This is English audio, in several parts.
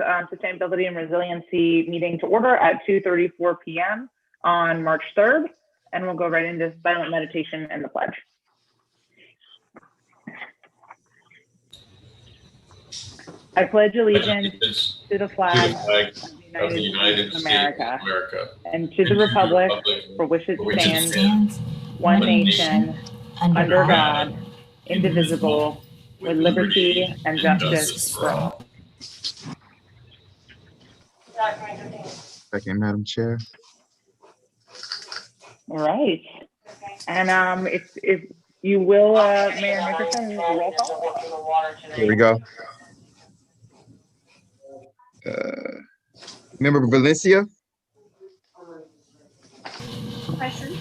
Sustainability and Resiliency meeting to order at 2:34 p.m. on March 3rd, and we'll go right into silent meditation and the pledge. I pledge allegiance to the flag of the United States of America and to the republic for which it stands, one nation, under God, indivisible, with liberty and justice for all. Second, Madam Chair. All right. And if you will, Mayor Nickerson, roll call. Here we go. Member Valencia. Present.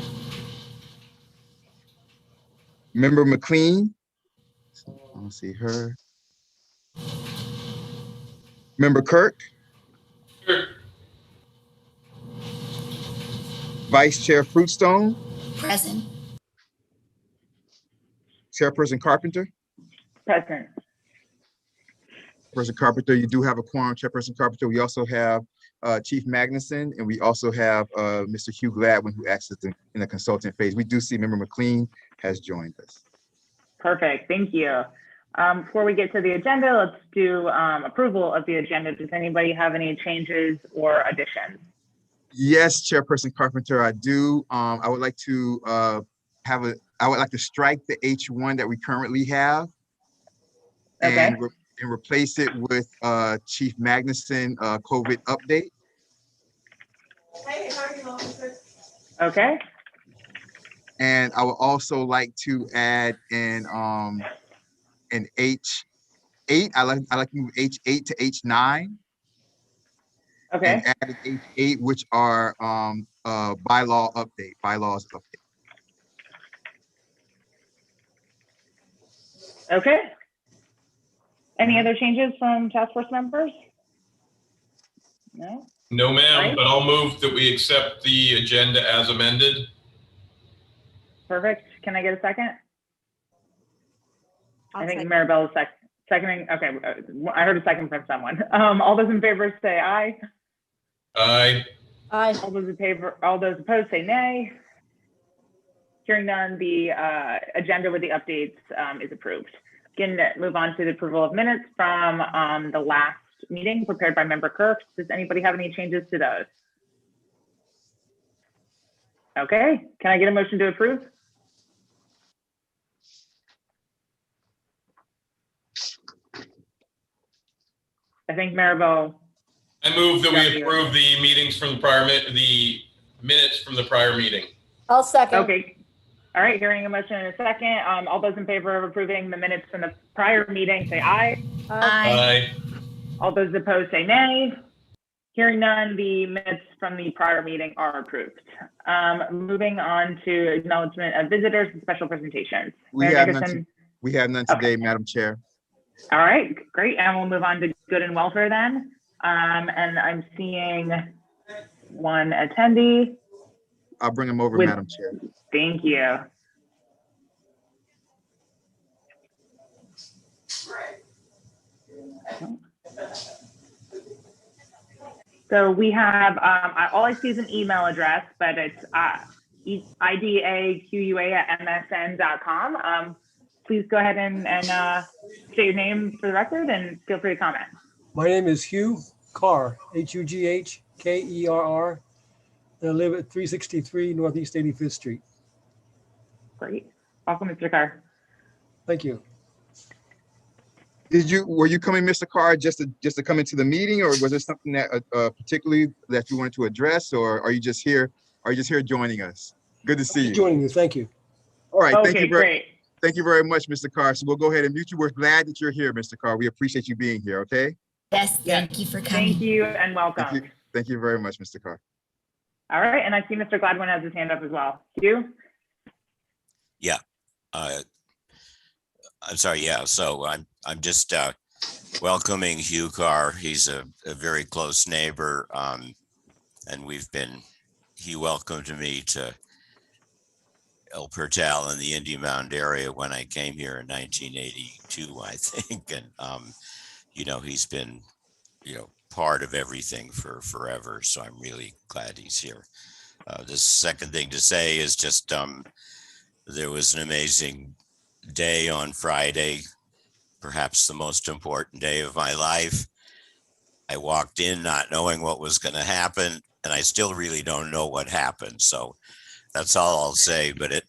Member McLean. I don't see her. Member Kirk. Here. Vice Chair Fruitstone. Present. Chairperson Carpenter. Present. Chairperson Carpenter, you do have a quorum, Chairperson Carpenter. We also have Chief Magnuson, and we also have Mr. Hugh Gladwin, who acts in the consultant phase. We do see Member McLean has joined us. Perfect, thank you. Before we get to the agenda, let's do approval of the agenda. Does anybody have any changes or additions? Yes, Chairperson Carpenter, I do. I would like to strike the H1 that we currently have. Okay. And replace it with Chief Magnuson COVID update. Okay. And I would also like to add an H8. I like to move H8 to H9. Okay. And add an H8, which are bylaws update. Okay. Any other changes from task force members? No? No, ma'am, Right. but I'll move that we accept the agenda as amended. Perfect. Can I get a second? I think Second. Maribel is seconding. Okay, I heard a second from someone. All those in favor say aye. Aye. Aye. All those in favor, all those opposed say nay. Hearing none, the agenda with the updates is approved. Can move on to the approval of minutes from the last meeting prepared by Member Kirk. Does anybody have any changes to those? Okay, can I get a motion to approve? I think Maribel. I move that we approve the meetings from the prior, the minutes from the prior meeting. I'll second. Okay. All right, hearing a motion in a second. All those in favor of approving the minutes from the prior meeting, say aye. Aye. All those opposed say nay. Hearing none, the minutes from the prior meeting are approved. Moving on to acknowledgement of visitors and special presentations. We Mayor have Nickerson. we have none today, Madam Chair. All right, great. And we'll move on to good and welfare then. And I'm seeing one attendee. I'll bring him over, With- Madam Chair. Thank you. So we have, all I see is an email address, but it's idaqua@msn.com. Please go ahead and state your name for the record and feel free to comment. My name is Hugh Carr, Hughkerr, and I live at 363 Northeast 85th Street. Great. Welcome, Mr. Carr. Thank you. Were you coming, Mr. Carr, just to come into the meeting, or was there something that particularly that you wanted to address, or are you just here? Are you just here joining us? Good to see you. Joining you. Thank you. All right. Okay, great. Thank you very much, Mr. Carr. So we'll go ahead and mute you. We're glad that you're here, Mr. Carr. We appreciate you being here. Okay. Yes, thank you for coming. Thank you and welcome. Thank you very much, Mr. Carr. All right, and I see Mr. Gladwin has his hand up as well. You? Yeah. I'm sorry. Yeah. So I'm just welcoming Hugh Carr. He's a very close neighbor, and he welcomed me to El Portal in the Indian Mound area when I came here in 1982, I think. And, he's been, part of everything for forever. So I'm really glad he's here. The second thing to say is just there was an amazing day on Friday, perhaps the most important day of my life. I walked in not knowing what was going to happen, and I still really don't know what happened. So that's all I'll say, but it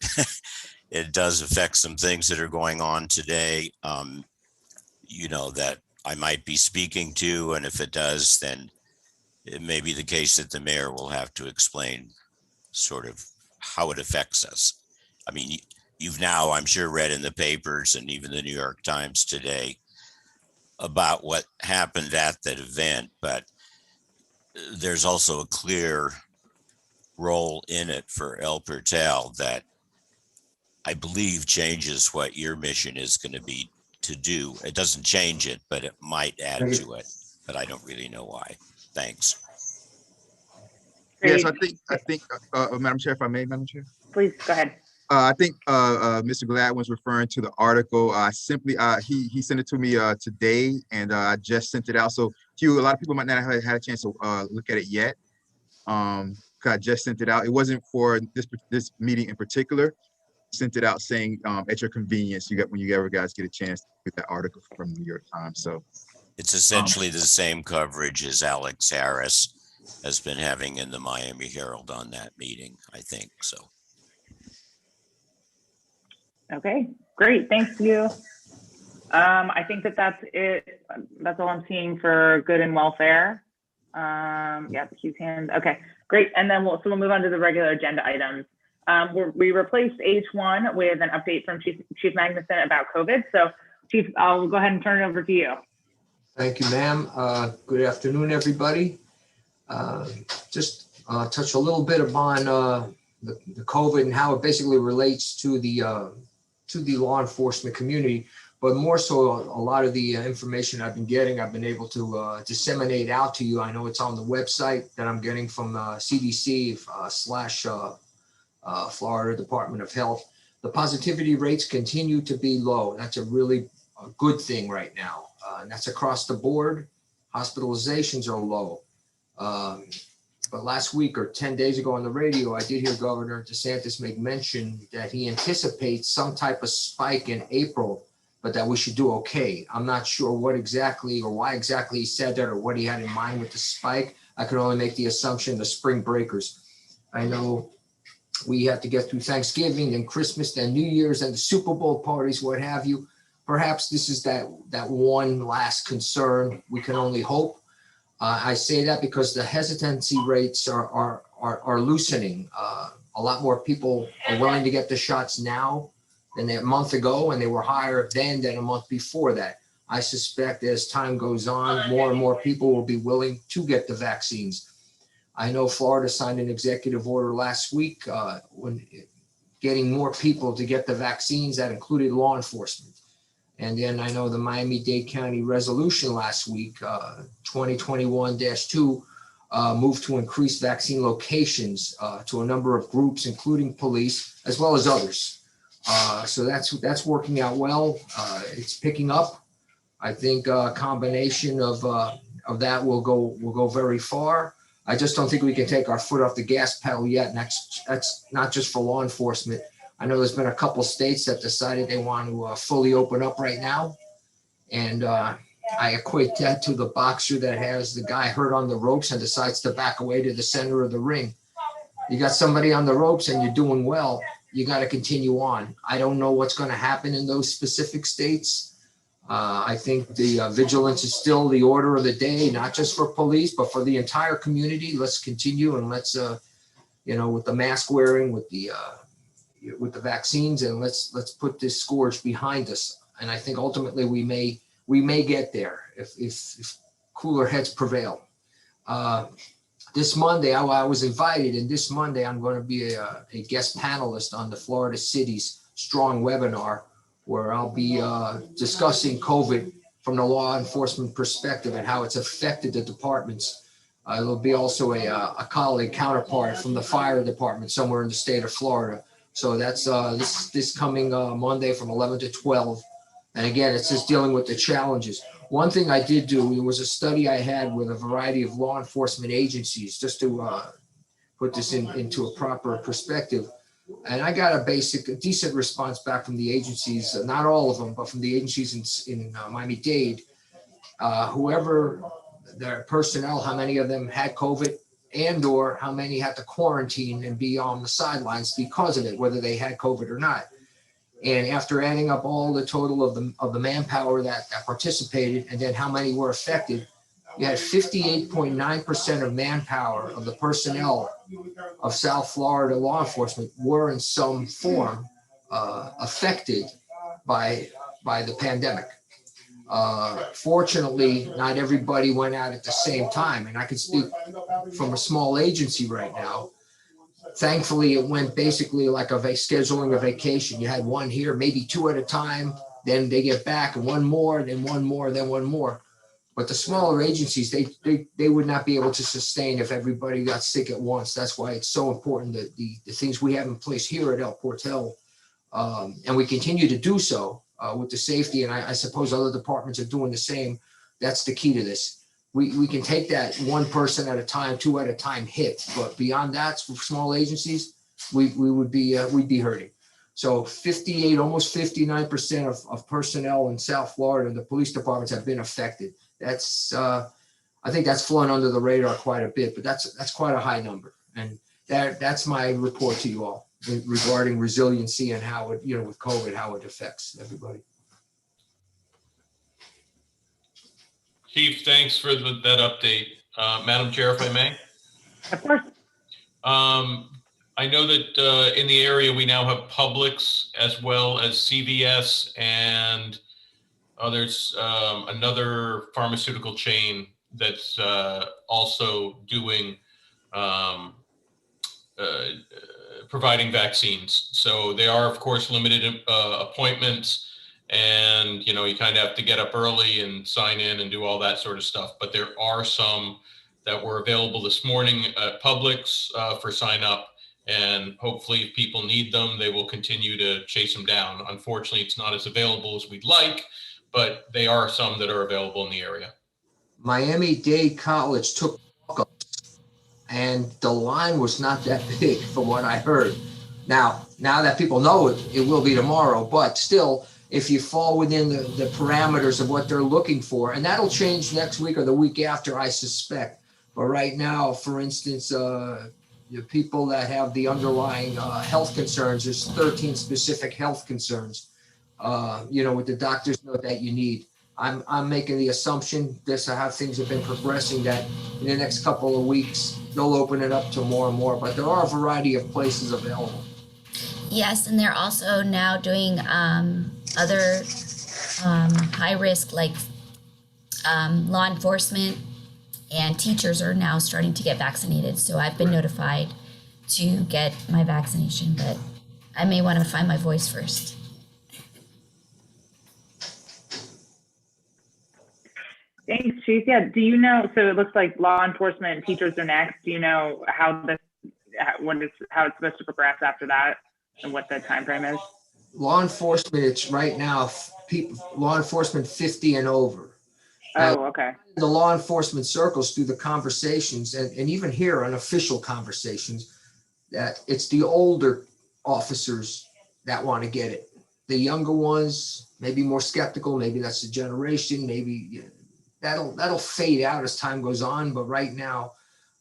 it does affect some things that are going on today, that I might be speaking to, and if it does, then it may be the case that the mayor will have to explain sort of how it affects us. I mean, you've now, I'm sure, read in the papers and even the New York Times today about what happened at that event, but there's also a clear role in it for El Pertel that I believe changes what your mission is going to be to do. It doesn't change it, but it might add to it, but I don't really know why. Thanks. Yes, Great. I think, Madam Chair, if I may, Madam Chair. Please go ahead. I think Mr. Glad was referring to the article. He sent it to me today, and I just sent it out. So Hugh, a lot of people might not have had a chance to look at it yet. 'Cause I just sent it out. It wasn't for this meeting in particular. Sent it out saying at your convenience, when you ever guys get a chance to get that article from the New York Times. So it's essentially the same coverage as Alex Harris has been having in the Miami Herald on that meeting, I think. So. Okay, great. Thanks, you. I think that's it. That's all I'm seeing for good and welfare. Yeah, the Q's hands. Okay, great. And then we'll move on to the regular agenda items. We replaced H1 with an update from Chief Magnuson about COVID. So Chief, I'll go ahead and turn it over to you. Thank you, ma'am. Good afternoon, everybody. Just touch a little bit upon the COVID and how it basically relates to the law enforcement community, but more so a lot of the information I've been getting, I've been able to disseminate out to you. I know it's on the website that I'm getting from CDC / Florida Department of Health. The positivity rates continue to be low. That's a really good thing right now. And that's across the board. Hospitalizations are low. But last week or 10 days ago on the radio, I did hear Governor DeSantis make mention that he anticipates some type of spike in April, but that we should do okay. I'm not sure what exactly or why exactly he said that or what he had in mind with the spike. I can only make the assumption the spring breakers. I know we have to get through Thanksgiving and Christmas and New Year's and the Super Bowl parties, what have you. Perhaps this is that one last concern. We can only hope. I say that because the hesitancy rates are loosening. A lot more people are willing to get the shots now than a month ago, and they were higher then than a month before that. I suspect as time goes on, more and more people will be willing to get the vaccines. I know Florida signed an executive order last week when getting more people to get the vaccines. That included law enforcement. And then I know the Miami-Dade County resolution last week, 2021-2, moved to increase vaccine locations to a number of groups, including police, as well as others. So that's working out well. It's picking up. I think a combination of that will go very far. I just don't think we can take our foot off the gas pedal yet. And that's not just for law enforcement. I know there's been a couple states that decided they want to fully open up right now. And I equate that to the boxer that has the guy hurt on the ropes and decides to back away to the center of the ring. You got somebody on the ropes and you're doing well, you got to continue on. I don't know what's going to happen in those specific states. I think the vigilance is still the order of the day, not just for police, but for the entire community. Let's continue and let's, with the mask wearing, with the vaccines, and let's put this scourge behind us. And I think ultimately we may get there if cooler heads prevail. This Monday, I was invited, and this Monday I'm going to be a guest panelist on the Florida Cities Strong webinar, where I'll be discussing COVID from the law enforcement perspective and how it's affected the departments. There'll be also a colleague counterpart from the fire department somewhere in the state of Florida. So that's this coming Monday from 11 to 12. And again, it's just dealing with the challenges. One thing I did do, it was a study I had with a variety of law enforcement agencies, just to put this into a proper perspective. And I got a decent response back from the agencies, not all of them, but from the agencies in Miami-Dade. Whoever their personnel, how many of them had COVID, and or how many had to quarantine and be on the sidelines because of it, whether they had COVID or not. And after adding up all the total of the manpower that participated, and then how many were affected, you had 58.9% of manpower of the personnel of South Florida law enforcement were in some form affected by the pandemic. Fortunately, not everybody went out at the same time, and I can speak from a small agency right now. Thankfully, it went basically like scheduling a vacation. You had one here, maybe two at a time, then they get back, and one more, then one more, then one more. But the smaller agencies, they would not be able to sustain if everybody got sick at once. That's why it's so important that the things we have in place here at El Portel, and we continue to do so with the safety, and I suppose other departments are doing the same. That's the key to this. We can take that one person at a time, two at a time hit, but beyond that, for small agencies, we'd be hurting. So 58, almost 59% of personnel in South Florida and the police departments have been affected. That's I think that's flown under the radar quite a bit, but that's quite a high number. And that's my report to you all regarding resiliency and how it, with COVID, how it affects everybody. Chief, thanks for that update. Madam Chair, if I may. Of course. I know that in the area, we now have Publix as well as CVS, and there's another pharmaceutical chain that's also doing providing vaccines. So they are, of course, limited appointments, and you kind of have to get up early and sign in and do all that sort of stuff. But there are some that were available this morning at Publix for sign up, and hopefully if people need them, they will continue to chase them down. Unfortunately, it's not as available as we'd like, but they are some that are available in the area. Miami-Dade College took walk-ups, and the line was not that big from what I heard. Now that people know it, it will be tomorrow, but still, if you fall within the parameters of what they're looking for, and that'll change next week or the week after, I suspect. But right now, for instance, the people that have the underlying health concerns, there's 13 specific health concerns, with the doctor's note that you need. I'm making the assumption, this is how things have been progressing, that in the next couple of weeks, they'll open it up to more and more, but there are a variety of places available. Yes, and they're also now doing other high risk, like law enforcement and teachers are now starting to get vaccinated. So I've been notified to get my vaccination, but I may want to find my voice first. Thanks, Chief. Yeah, do you know, so it looks like law enforcement and teachers are next. Do you know how it's supposed to progress after that and what the time frame is? Law enforcement, it's right now, law enforcement 50 and over. Oh, okay. The law enforcement circles through the conversations, and even here on official conversations, that it's the older officers that want to get it. The younger ones, maybe more skeptical, maybe that's the generation, maybe that'll fade out as time goes on. But right now,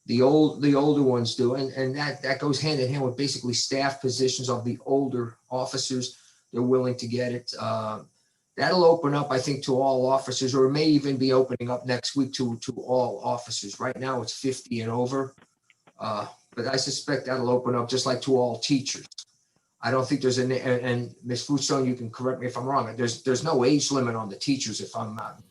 the older ones do, and that goes hand in hand with basically staff positions of the older officers. They're willing to get it. That'll open up, I think, to all officers, or it may even be opening up next week to all officers. Right now, it's 50 and over, but I suspect that'll open up just like to all teachers. I don't think there's and Ms. Foodstone, you can correct me if I'm wrong. There's no age limit on the teachers, if I'm not.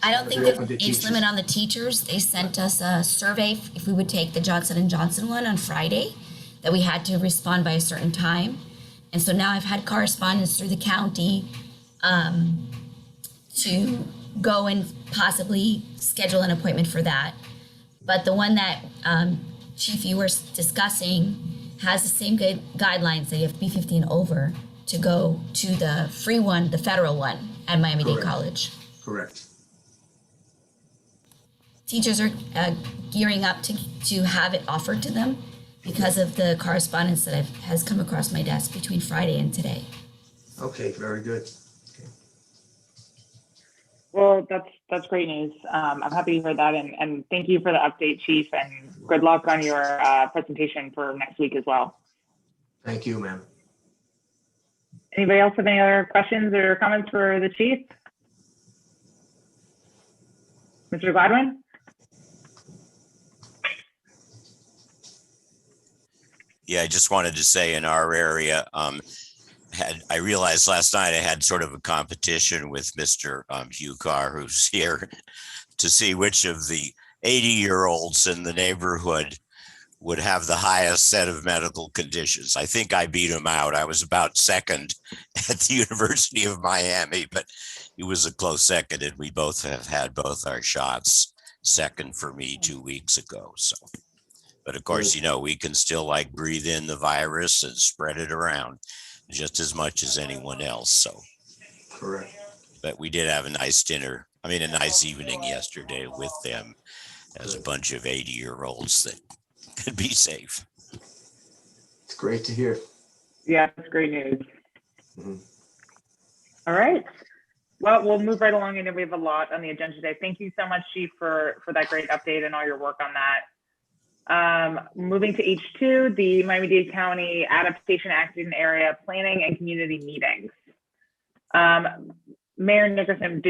I don't think there's an age limit on the teachers. They sent us a survey if we would take the Johnson & Johnson one on Friday, that we had to respond by a certain time. And so now I've had correspondence through the county to go and possibly schedule an appointment for that. But the one that Chief, you were discussing has the same good guidelines that you have to be 50 and over to go to the free one, the federal one at Miami-Dade College. Correct. teachers are gearing up to have it offered to them because of the correspondence that has come across my desk between Friday and today. Okay, very good. Well, that's great news. I'm happy to hear that, and thank you for the update, Chief, and good luck on your presentation for next week as well. Thank you, ma'am. Anybody else have any other questions or comments for the Chief? Mr. Gladwin? Yeah, I just wanted to say in our area, I realized last night I had sort of a competition with Mr. Hugh Carr, who's here, to see which of the 80-year-olds in the neighborhood would have the highest set of medical conditions. I think I beat him out. I was about second at the University of Miami, but he was a close second, and we both have had both our shots. Second for me 2 weeks ago. So, but of course, you know, we can still like breathe in the virus and spread it around just as much as anyone else. So, Correct. but we did have a nice dinner. I mean, a nice evening yesterday with them as a bunch of 80-year-olds that could be safe. It's great to hear. Yeah, that's great news. Mhm. All right. Well, we'll move right along. I know we have a lot on the agenda today. Thank you so much, Chief, for that great update and all your work on that. Moving to H2, the Miami-Dade County Adaptation Action Area Planning and Community Meetings. Mayor Nickerson,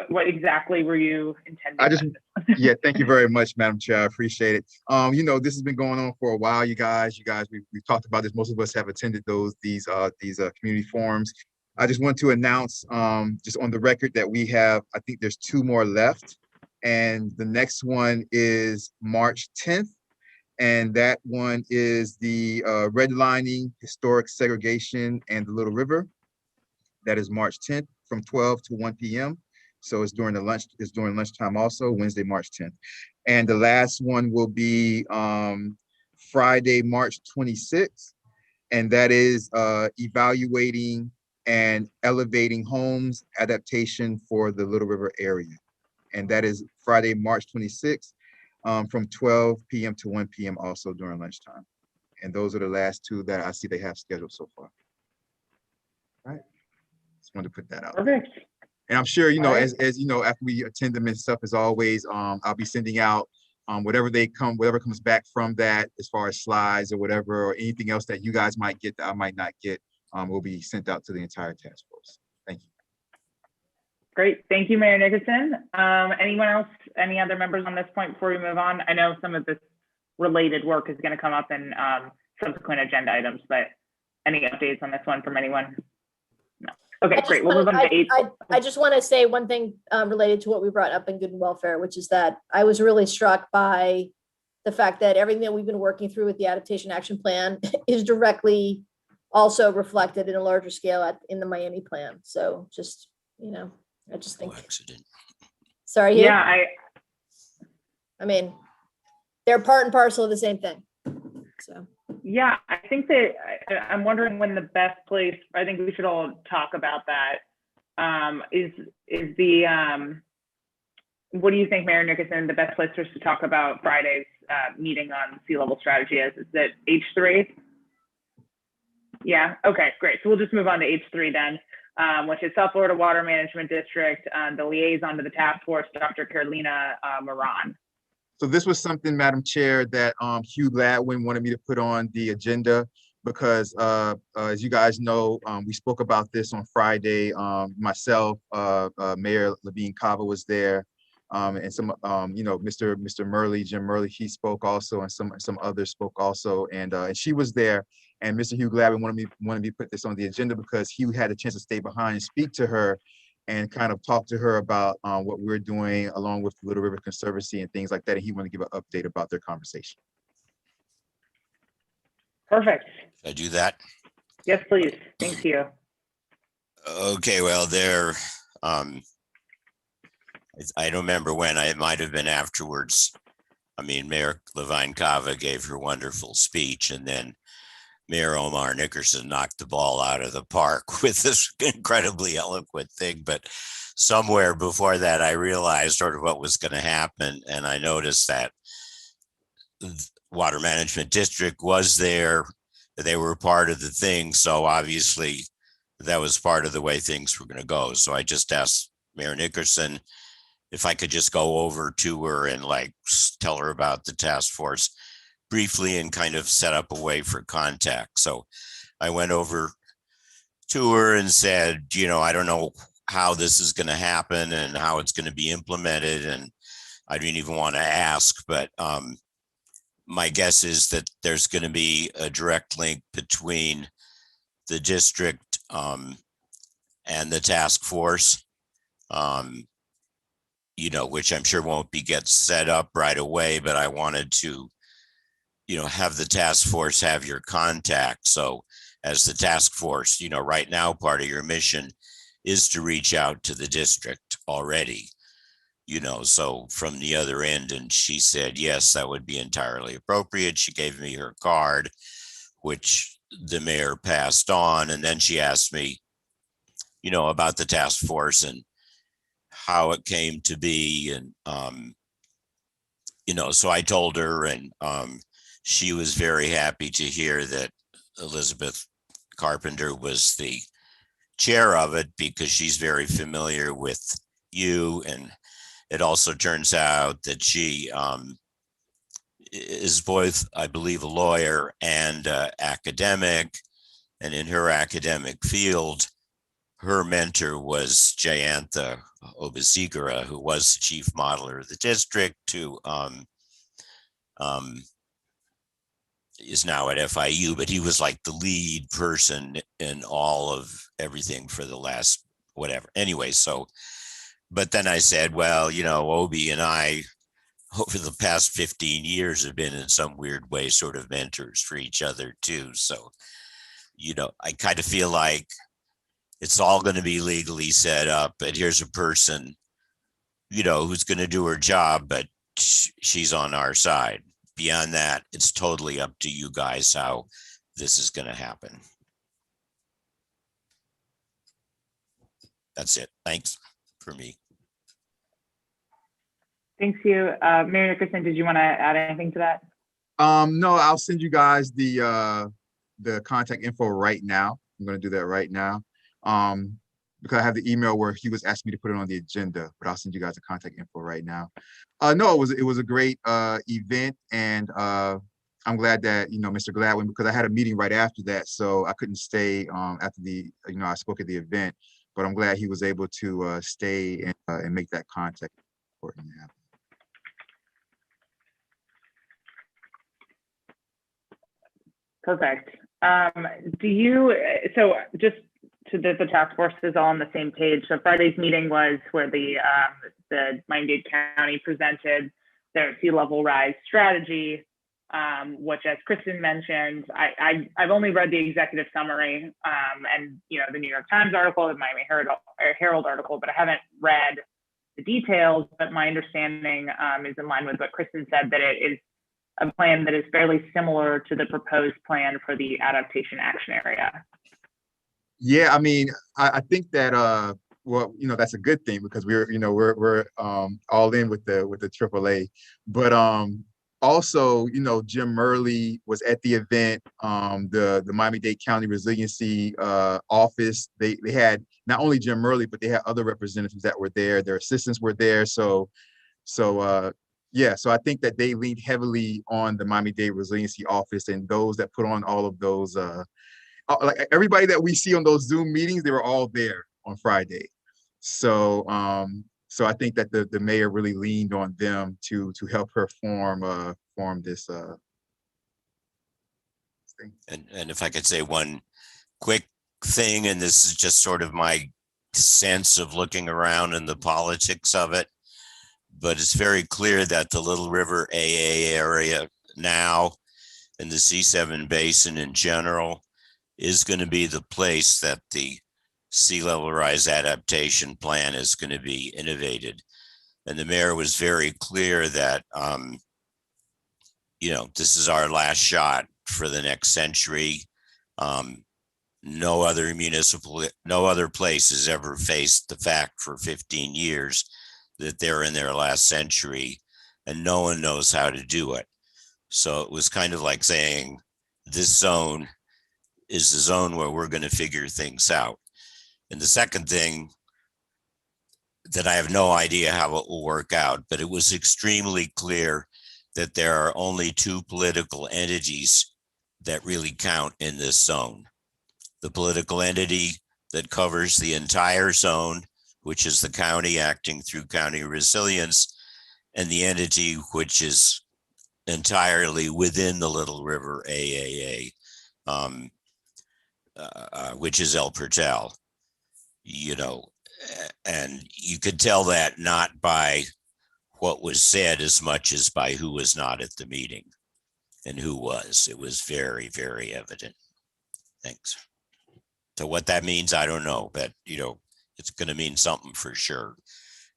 what exactly were you intending? Yeah, thank you very much, Madam Chair. I appreciate it. You know, this has been going on for a while, you guys. We've talked about this. Most of us have attended these community forums. I just want to announce, just on the record, that we have, I think there's 2 more left, and the next one is March 10th, and that one is the redlining, historic segregation, and the Little River. That is March 10th from 12 to 1 p.m. So it's during lunchtime also, Wednesday, March 10th. And the last one will be Friday, March 26th, and that is evaluating and elevating homes adaptation for the Little River area. And that is Friday, March 26th, from 12 p.m. to 1 p.m. also during lunchtime. And those are the last 2 that I see they have scheduled so far. All right. Just wanted to put that out. Perfect. And I'm sure, you know, Right. as you know, after we attend them and stuff, as always, I'll be sending out whatever comes back from that, as far as slides or whatever, or anything else that you guys might get that I might not get, will be sent out to the entire task force. Thank you. Great. Thank you, Mayor Nickerson. Anyone else, any other members on this point before we move on? I know some of this related work is going to come up in subsequent agenda items, but any updates on this one from anyone? No. Okay, great. We'll move on to 8. I just want to say one thing related to what we brought up in Good and Welfare, which is that I was really struck by the fact that everything that we've been working through with the Adaptation Action Plan is directly also reflected in a larger scale in the Miami plan. So just, you know, I just think. Accident. Sorry. Hugh? Yeah, I mean, they're part and parcel of the same thing. So. Yeah, I think that I'm wondering when the best place, I think we should all talk about that, is the, what do you think, Mayor Nickerson, the best place for us to talk about Friday's meeting on sea level strategy is? Is it H3? Yeah, okay, great. So we'll just move on to H3 then, which is South Florida Water Management District, the liaison to the task force, Dr. Carolina Moran. So this was something, Madam Chair, that Hugh Gladwin wanted me to put on the agenda because, as you guys know, we spoke about this on Friday. Myself, Mayor Levine Cava was there, and some, you know, Mr. Murley, Jim Murley, he spoke also, and some others spoke also, and she was there. And Mr. Hugh Gladwin wanted me to put this on the agenda because he had a chance to stay behind and speak to her and kind of talk to her about what we're doing along with the Little River Conservancy and things like that. And he wanted to give an update about their conversation. Perfect. Should I do that? Yes, please. Thank you. Okay, well, there, I don't remember when, it might have been afterwards. I mean, Mayor Levine Cava gave her wonderful speech, and then Mayor Omar Nickerson knocked the ball out of the park with this incredibly eloquent thing. But somewhere before that, I realized sort of what was going to happen. And I noticed that Water Management District was there. They were part of the thing. So obviously that was part of the way things were going to go. So I just asked Mayor Nickerson if I could just go over to her and like tell her about the task force briefly and kind of set up a way for contact. So I went over to her and said, you know, I don't know how this is going to happen and how it's going to be implemented. And I didn't even want to ask, but my guess is that there's going to be a direct link between the district and the task force, you know, which I'm sure won't get set up right away, but I wanted to, you know, have the task force have your contact. So as the task force, you know, right now, part of your mission is to reach out to the district already, you know, so from the other end. And she said, yes, that would be entirely appropriate. She gave me her card, which the mayor passed on. And then she asked me, you know, about the task force and how it came to be. And, you know, so I told her, and she was very happy to hear that Elizabeth Carpenter was the chair of it because she's very familiar with you. And it also turns out that she is both, I believe, a lawyer and academic. And in her academic field, her mentor was Jayantha Obasigara, who was the chief modeler of the district, who is now at FIU, but he was like the lead person in all of everything for the last whatever. Anyway, so, but then I said, well, you know, Obi and I, over the past 15 years, have been in some weird way sort of mentors for each other too. So, you know, I kind of feel like it's all going to be legally set up, but here's a person, you know, who's going to do her job, but she's on our side. Beyond that, it's totally up to you guys how this is going to happen. That's it. Thanks for me. Thanks, you. Mayor Nickerson, did you want to add anything to that? No, I'll send you guys the contact info right now. I'm going to do that right now. Because I have the email where he was asking me to put it on the agenda, but I'll send you guys the contact info right now. No, it was a great event, and I'm glad that, you know, Mr. Gladwin, because I had a meeting right after that, so I couldn't stay after the, you know, I spoke at the event, but I'm glad he was able to stay and make that contact important to happen. Perfect. So just so that the task force is all on the same page. So Friday's meeting was where the Miami-Dade County presented their sea level rise strategy, which, as Kristen mentioned, I've only read the executive summary and, you know, the New York Times article, the Miami Herald article, but I haven't read the details. But my understanding is in line with what Kristen said, that it is a plan that is fairly similar to the proposed plan for the adaptation action area. Yeah, I mean, I think that well, you know, that's a good thing because we're all in with the AAA, but also, you know, Jim Murley was at the event. The Miami-Dade County Resiliency office, they had not only Jim Murley, but they had other representatives that were there. Their assistants were there. Yeah, so I think that they leaned heavily on the Miami-Dade Resiliency office and those that put on all of those. Like everybody that we see on those Zoom meetings, they were all there on Friday. So so I think that the mayor really leaned on them to help her form this thing. And if I could say one quick thing, and this is just sort of my sense of looking around in the politics of it, but it's very clear that the Little River AA area now and the C7 basin in general is going to be the place that the sea level rise adaptation plan is going to be innovated. And the mayor was very clear that, you know, this is our last shot for the next century. No other no other place has ever faced the fact for 15 years that they're in their last century and no one knows how to do it. So it was kind of like saying, this zone is the zone where we're going to figure things out. And the second thing that I have no idea how it will work out, but it was extremely clear that there are only two political entities that really count in this zone. The political entity that covers the entire zone, which is the county acting through county resilience, and the entity which is entirely within the Little River AAA, which is El Portal, you know, and you could tell that not by what was said as much as by who was not at the meeting and who was. It was very, very evident. Thanks. So what that means, I don't know, but you know, it's going to mean something for sure.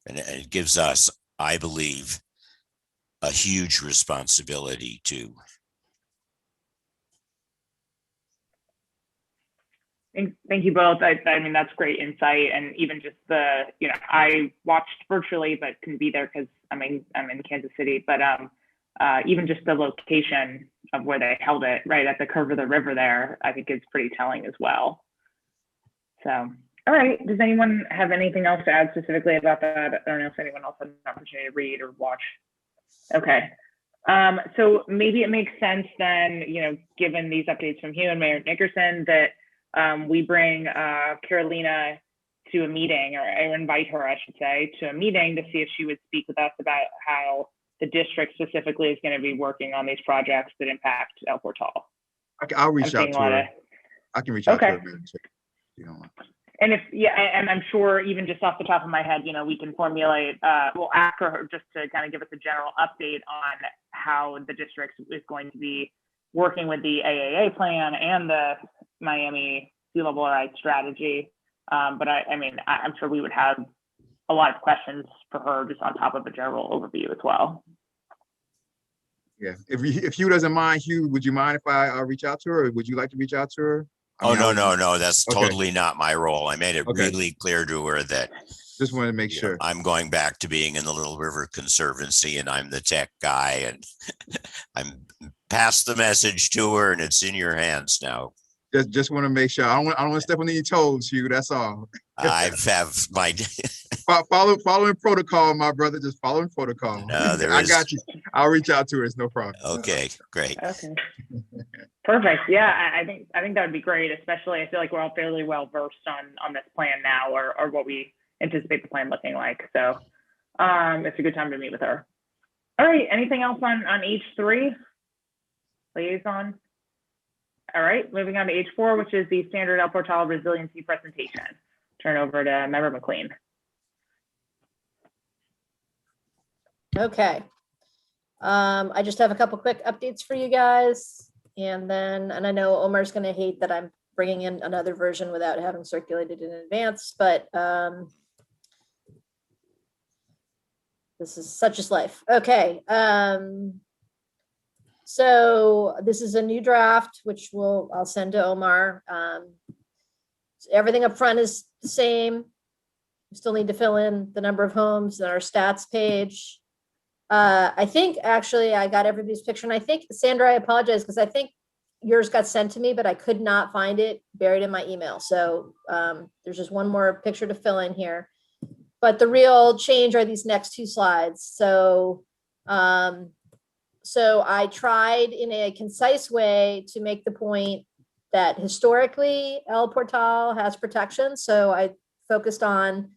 And it gives us, I believe, a huge responsibility too. Thank you both. I mean, that's great insight. And even just the, you know, I watched virtually, but couldn't be there because I'm in Kansas City. But even just the location of where they held it, right at the curve of the river there, I think is pretty telling as well. So, all right. Does anyone have anything else to add specifically about that? I don't know if anyone else had an opportunity to read or watch. Okay. So maybe it makes sense then, you know, given these updates from you and Mayor Nickerson, that we bring Carolina to a meeting, or invite her, I should say, to a meeting to see if she would speak with us about how the district specifically is going to be working on these projects that impact El Portal. I'll reach out to her. I can reach out to her. You know. And if, yeah, and I'm sure even just off the top of my head, you know, we can formulate, we'll ask her just to kind of give us a general update on how the district is going to be working with the AAA plan and the Miami sea level rise strategy. But I mean, I'm sure we would have a lot of questions for her just on top of a general overview as well. Yeah, if Hugh doesn't mind, Hugh, would you mind if I reach out to her, or would you like to reach out to her? No, that's totally not my role. I made it really clear to her that just wanted to make sure I'm going back to being in the Little River Conservancy and I'm the tech guy, and I'm passed the message to her and it's in your hands now. Just want to make sure. I don't want to step on any toes, Hugh. That's all. I have my following protocol, my brother. Just following protocol. I got you. I'll reach out to her. It's no problem. Okay, great. Okay. Perfect. Yeah, I think that would be great. Especially, I feel like we're all fairly well versed on this plan now, or what we anticipate the plan looking like. So, it's a good time to meet with her. All right. Anything else on H3? Liaison. All right, moving on to H4, which is the standard El Portal resiliency presentation. Turn over to Member McLean. Okay. I just have a couple quick updates for you guys. And I know Omar's going to hate that I'm bringing in another version without having circulated in advance, but this is such is life. Okay. So this is a new draft, which I'll send to Omar. Everything up front is the same. We still need to fill in the number of homes and our stats page. I think actually I got everybody's picture, and I think, Sandra, I apologize because I think yours got sent to me, but I could not find it buried in my email. So there's just one more picture to fill in here. But the real change are these next two slides. So I tried in a concise way to make the point that historically El Portal has protection. So I focused on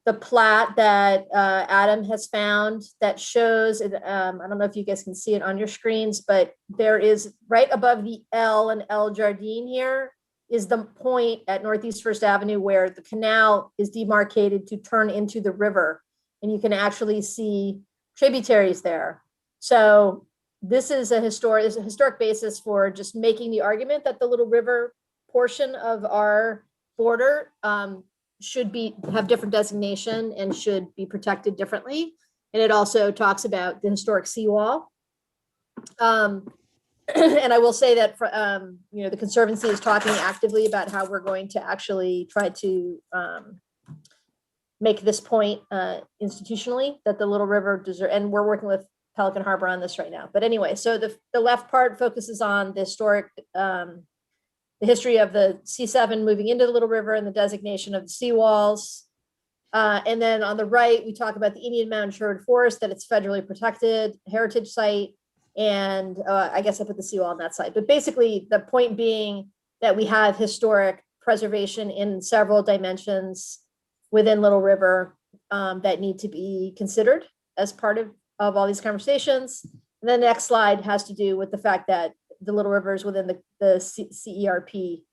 the plat that Adam has found that shows, I don't know if you guys can see it on your screens, but there is right above the L and El Jardine here is the point at Northeast First Avenue where the canal is demarcated to turn into the river. And you can actually see tributaries there. So this is a historic basis for just making the argument that the Little River portion of our border should have different designation and should be protected differently. And it also talks about the historic seawall. And I will say that, the Conservancy is talking actively about how we're going to actually try to make this point institutionally, that the Little River deserve, and we're working with Pelican Harbor on this right now. But anyway, so the left part focuses on the historic, the history of the C7 moving into the Little River and the designation of the seawalls. And then on the right, we talk about the Indian Mountain Sherwood Forest, that it's federally protected heritage site. And I guess I put the seawall on that side. But basically, the point being that we have historic preservation in several dimensions within Little River that need to be considered as part of all these conversations. And then the next slide has to do with the fact that the Little River is within the CERP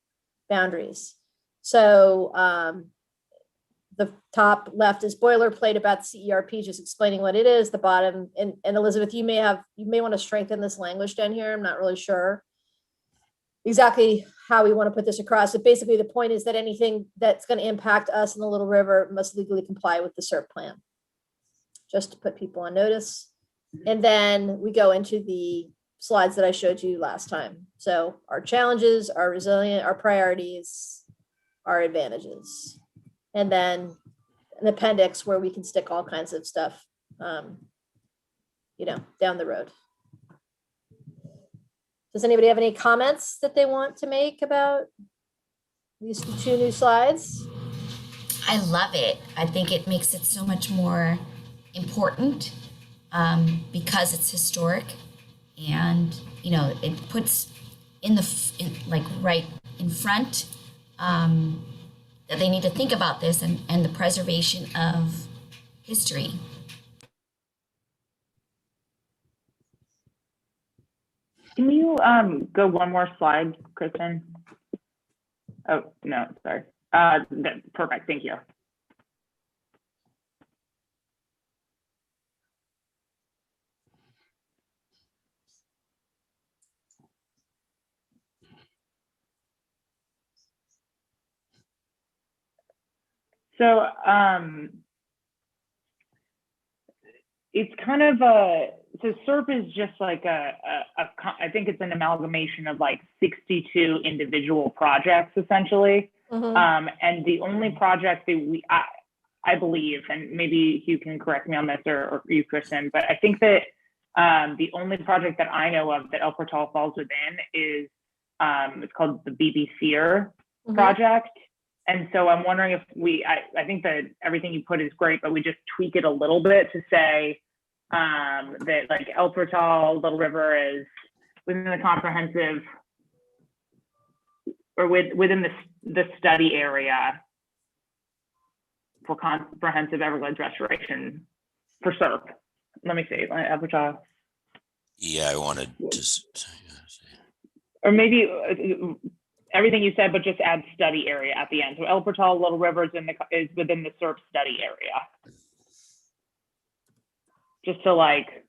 boundaries. So the top left is boilerplate about the CERP, just explaining what it is. The bottom, and Elizabeth, you may want to strengthen this language down here. I'm not really sure exactly how we want to put this across. But basically, the point is that anything that's going to impact us in the Little River must legally comply with the SERP plan, just to put people on notice. And then we go into the slides that I showed you last time. So our challenges, our resilient, our priorities, our advantages. And then an appendix where we can stick all kinds of stuff, down the road. Does anybody have any comments that they want to make about these two new slides? I love it. I think it makes it so much more important because it's historic, and it puts right in front that they need to think about this and the preservation of history. Can you go one more slide, Kristen? Oh, no, sorry. Perfect, thank you. So it's kind of so SERP is just like I think it's an amalgamation of like 62 individual projects essentially. Mm-hmm. And the only project that I believe, and maybe you can correct me on this or you, Kristen, but I think that the only project that I know of that El Portal falls within is it's called the BBC project. And so I'm wondering if I think that everything you put is great, but we just tweak it a little bit to say that like El Portal, Little River is within the comprehensive or within the study area for comprehensive Everglades restoration for SERP. Let me see, El Portal. Yeah, I wanted to. Or maybe everything you said, but just add study area at the end. So El Portal, Little River is within the SERP study area. Just to like,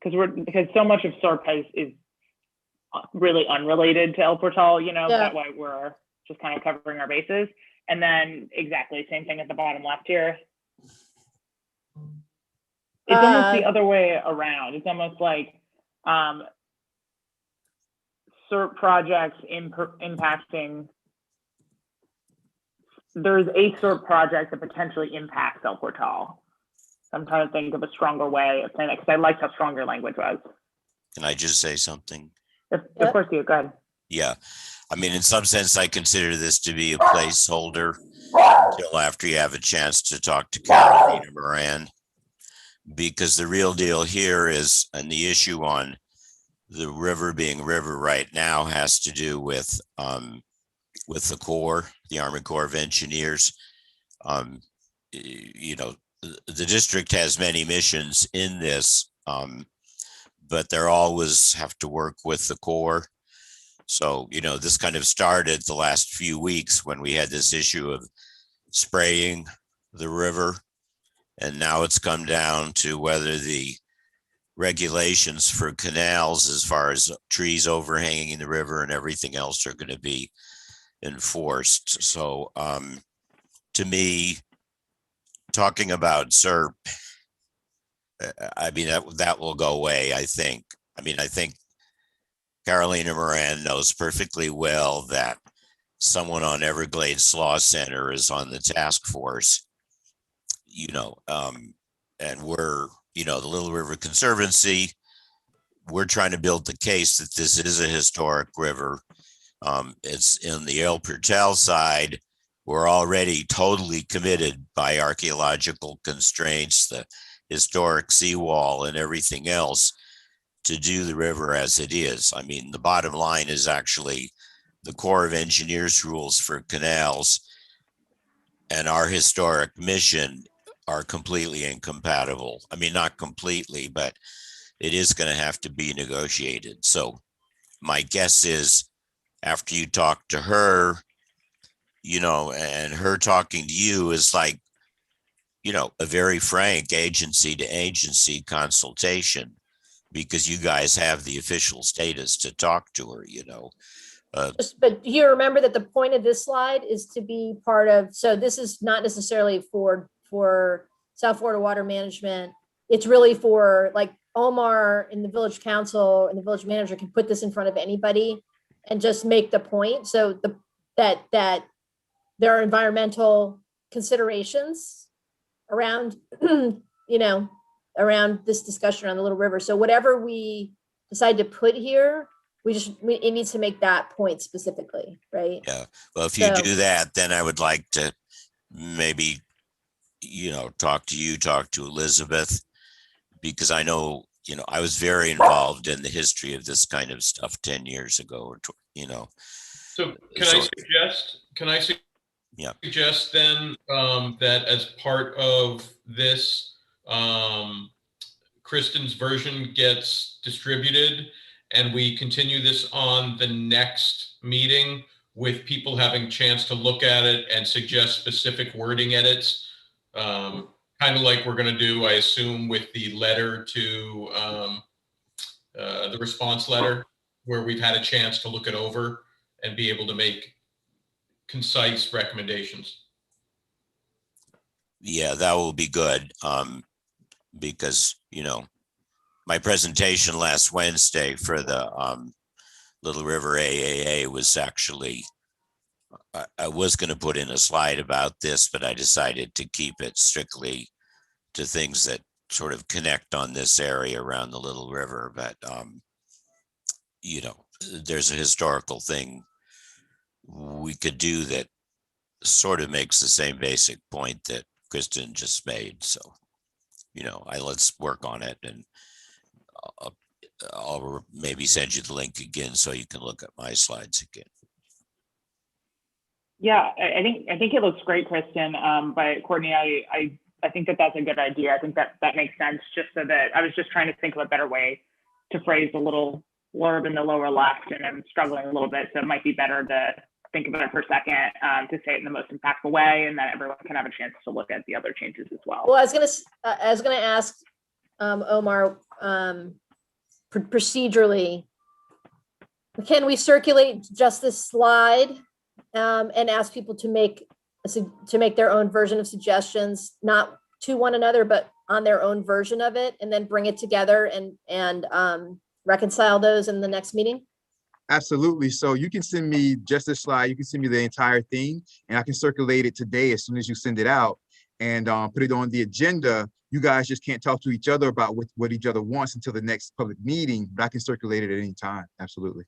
because so much of SERP is really unrelated to El Portal, that way we're just kind of covering our bases. And then exactly same thing at the bottom left here. It's almost the other way around. It's almost like SERP projects impacting. There's a SERP project that potentially impacts El Portal. I'm trying to think of a stronger way of saying that because I liked how strong your language was. Can I just say something? Of course you, go ahead. Yeah. I mean, in some sense, I consider this to be a placeholder until after you have a chance to talk to Carolina Moran, because the real deal here is, and the issue on the river being river right now has to do with the Corps, the Army Corps of Engineers. The district has many missions in this, but they're always have to work with the Corps. So, this kind of started the last few weeks when we had this issue of spraying the river. And now it's come down to whether the regulations for canals, as far as trees overhanging the river and everything else, are going to be enforced. So, to me, talking about SERP, I mean, that will go away, I think. I mean, I think Carolina Moran knows perfectly well that someone on Everglades Law Center is on the task force, and we're, the Little River Conservancy, we're trying to build the case that this is a historic river. It's in the El Purtel side. We're already totally committed by archaeological constraints, the historic seawall and everything else to do the river as it is. I mean, the bottom line is actually the Corps of Engineers rules for canals and our historic mission are completely incompatible. I mean, not completely, but it is going to have to be negotiated. So my guess is after you talk to her, and her talking to you is like, a very frank agency to agency consultation, because you guys have the official status to talk to her, But you remember that the point of this slide is to be part of, so this is not necessarily for South Florida Water Management. It's really for like Omar and the village council and the village manager can put this in front of anybody and just make the point. So that there are environmental considerations around, around this discussion around the Little River. So whatever we decide to put here, it needs to make that point specifically, right? Yeah. Well, if you do that, then I would like to maybe, talk to Elizabeth, because I know, I was very involved in the history of this kind of stuff 10 years ago, So can I suggest then that as part of this, Kristen's version gets distributed and we continue this on the next meeting with people having a chance to look at it and suggest specific wording edits, kind of like we're going to do, I assume, with the letter to the response letter, where we've had a chance to look it over and be able to make concise recommendations. Yeah, that will be good. Because, my presentation last Wednesday for the Little River AAA was actually, I was going to put in a slide about this, but I decided to keep it strictly to things that sort of connect on this area around the Little River. But, there's a historical thing we could do that sort of makes the same basic point that Kristen just made. So, let's work on it, and I'll maybe send you the link again so you can look at my slides again. Yeah, I think it looks great, Kristen. But Courtney, I think that's a good idea. I think that makes sense. Just so that I was just trying to think of a better way to phrase the little blurb in the lower left, and I'm struggling a little bit. So it might be better to think about it for a second, to say it in the most impactful way, and then everyone can have a chance to look at the other changes as well. Well, I was gonna ask Omar, procedurally, can we circulate just this slide and ask people to make their own version of suggestions, not to one another, but on their own version of it, and then bring it together and reconcile those in the next meeting? Absolutely. So you can send me just a slide. You can send me the entire thing, and I can circulate it today as soon as you send it out, and put it on the agenda. You guys just can't talk to each other about what each other wants until the next public meeting, but I can circulate it at any time. Absolutely.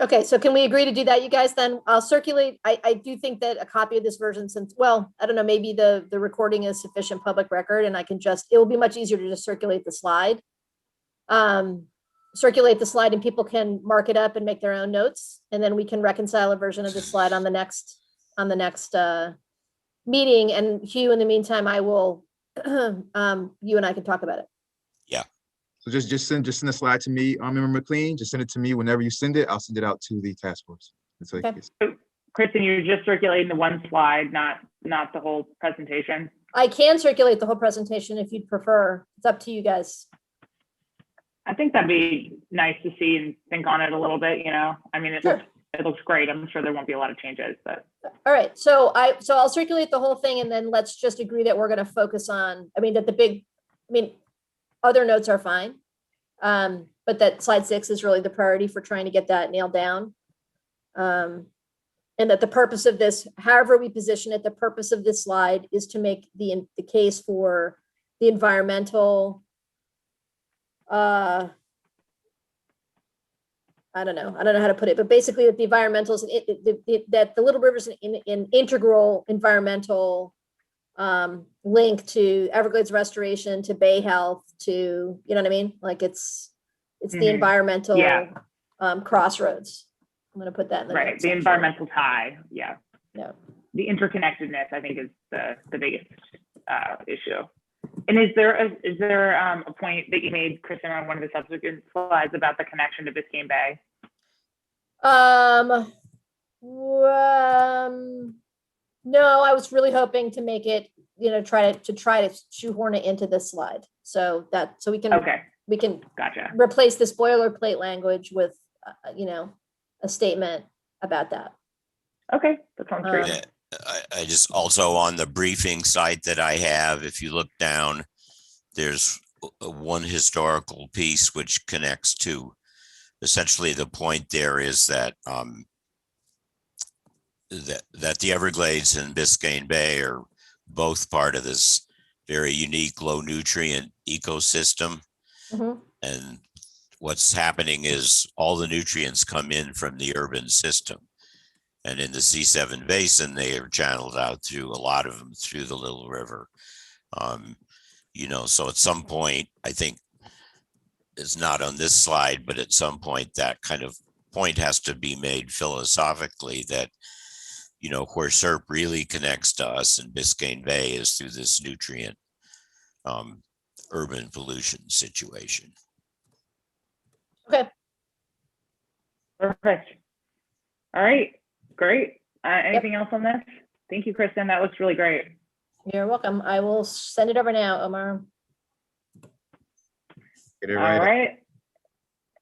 Okay, so can we agree to do that, you guys? Then I'll circulate. I do think that a copy of this version, since, well, I don't know, maybe the recording is sufficient public record, and it will be much easier to just circulate the slide. Circulate the slide and people can mark it up and make their own notes. And then we can reconcile a version of the slide on the next meeting. And Hugh, in the meantime, I will, you and I can talk about it. Yeah. So just send the slide to me, Member McLean. Just send it to me whenever you send it. I'll send it out to the task force. So Okay. Kristen, you're just circulating the one slide, not the whole presentation. I can circulate the whole presentation if you'd prefer. It's up to you guys. I think that'd be nice to see and think on it a little bit, I mean, Sure. it looks great. I'm sure there won't be a lot of changes, but. All right, so I'll circulate the whole thing, and then let's just agree that we're going to focus on, other notes are fine. But that slide 6 is really the priority for trying to get that nailed down. And that the purpose of this, however we position it, the purpose of this slide is to make the case for the environmental, I don't know how to put it, but basically that the environmentals, that the Little River is an integral environmental link to Everglades restoration, to Bay Health, to, you know what I mean? Like it's the environmental crossroads. I'm going to put that in the right. notes, The actually. environmental tie. Yeah. Yeah. The interconnectedness, I think, is the biggest issue. And is there a point that you made, Kristen, on one of the subsequent slides about the connection to Biscayne Bay? No, I was really hoping to make it, try to shoehorn it into this slide. So we can, we can Gotcha. replace this boilerplate language with, a statement about that. Okay, that sounds great. Yeah, I just also on the briefing site that I have, if you look down, there's one historical piece which connects to essentially the point there is that that the Everglades and Biscayne Bay are both part of this very unique low nutrient ecosystem. Mhm. And what's happening is all the nutrients come in from the urban system. And in the C7 basin, they are channeled out through a lot of them through the Little River. So at some point, I think it's not on this slide, but at some point that kind of point has to be made philosophically that, where SERP really connects to us in Biscayne Bay is through this nutrient urban pollution situation. Okay. Perfect. All right, great. Anything else on this? Thank you, Kristen. That looks really great. You're welcome. I will send it over now, Omar. Get it All right. right.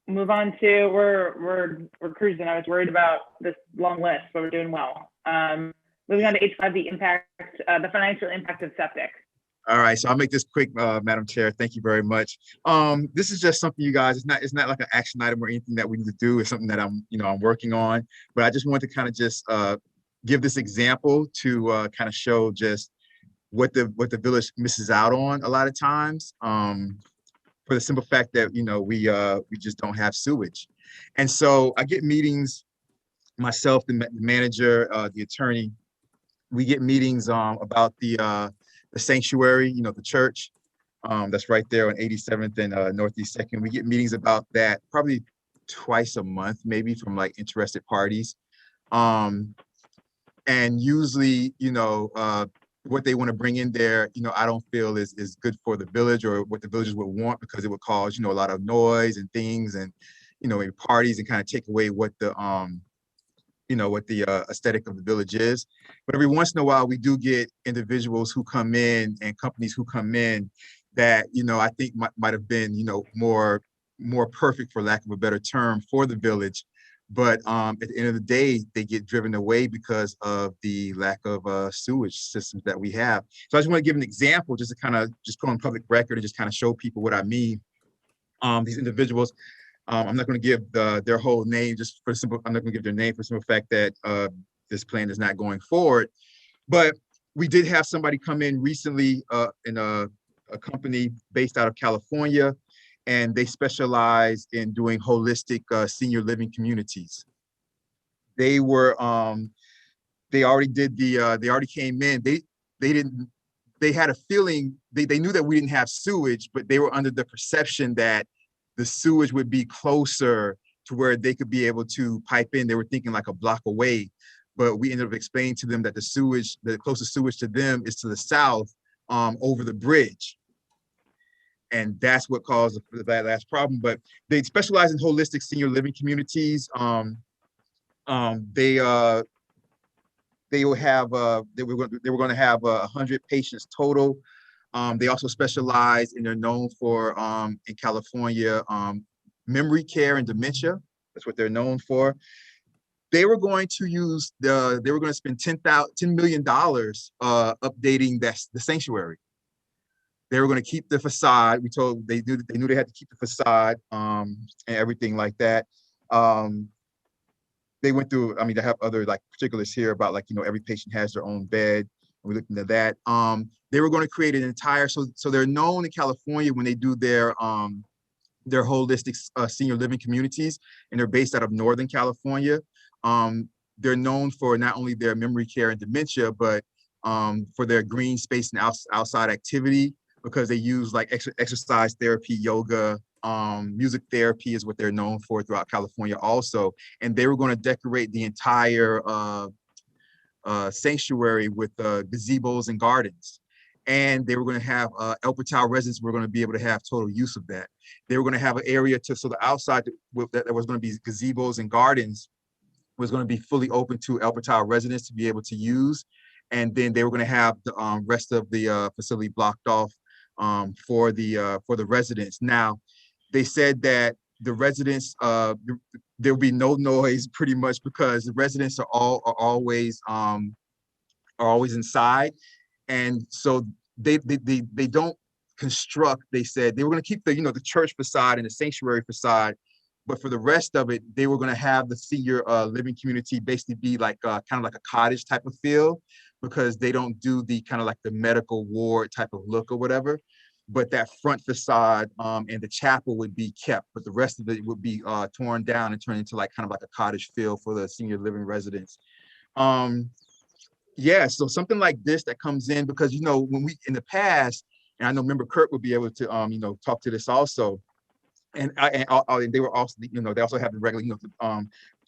Move on to we're cruising. I was worried about this long list, but we're doing well. Moving on to H5, the financial impact of septic. All right, so I'll make this quick, Madam Chair. Thank you very much. This is just something, you guys. It's not like an action item or anything that we need to do. It's something that I'm working on. But I just want to kind of just give this example to kind of show just what the village misses out on a lot of times. For the simple fact that we just don't have sewage, and so I get meetings. Myself, the manager, the attorney, we get meetings about the sanctuary, the church that's right there on 87th and Northeast 2nd. We get meetings about that probably twice a month, maybe, from like interested parties. And usually, what they want to bring in there, I don't feel is good for the village or what the villagers would want, because it would cause, a lot of noise and things and, maybe parties, and kind of take away what the aesthetic of the village is. But every once in a while, we do get individuals who come in and companies who come in that, I think might have been, more perfect, for lack of a better term, for the village. But at the end of the day, they get driven away because of the lack of sewage systems that we have. So I just want to give an example, just to kind of just go on public record and just kind of show people what I mean. These individuals, I'm not going to give their whole name, I'm not going to give their name for the simple fact that this plan is not going forward. But we did have somebody come in recently in a company based out of California, and they specialize in doing holistic senior living communities. They were, they already came in. They had a feeling, they knew that we didn't have sewage, but they were under the perception that the sewage would be closer to where they could be able to pipe in. They were thinking like a block away, but we ended up explaining to them that the closest sewage to them is to the south, over the bridge. And that's what caused that last problem. But they specialize in holistic senior living communities. They were going to have 100 patients total. They also specialize, and they're known for in California, memory care and dementia. That's what they're known for. They were going to spend $10 million updating the sanctuary. They were going to keep the facade. They knew they had to keep the facade and everything like that. They went through, I mean, they have other like particulars here about like, every patient has their own bed. We looked into that. They were going to create an entire, so they're known in California when they do their holistic senior living communities, and they're based out of Northern California. They're known for not only their memory care and dementia, but for their green space and outside activity, because they use like exercise therapy, yoga, music therapy is what they're known for throughout California also. And they were going to decorate the entire sanctuary with gazebos and gardens. And they were going to have El Portal residents were going to be able to have total use of that. They were going to have an area so the outside that was going to be gazebos and gardens was going to be fully open to El Portal residents to be able to use. And then they were going to have the rest of the facility blocked off for the residents. Now, they said that the residents, there will be no noise pretty much because the residents are always inside. And so they don't construct, they said they were going to keep the church facade and the sanctuary facade, but for the rest of it, they were going to have the senior living community basically be like kind of like a cottage type of feel, because they don't do the kind of like the medical ward type of look or whatever. But that front facade and the chapel would be kept, but the rest of it would be torn down and turned into like kind of like a cottage feel for the senior living residents. Yeah, so something like this that comes in, because when we in the past, and I know Member Kirk would be able to talk to this also, and they were also they also have the regular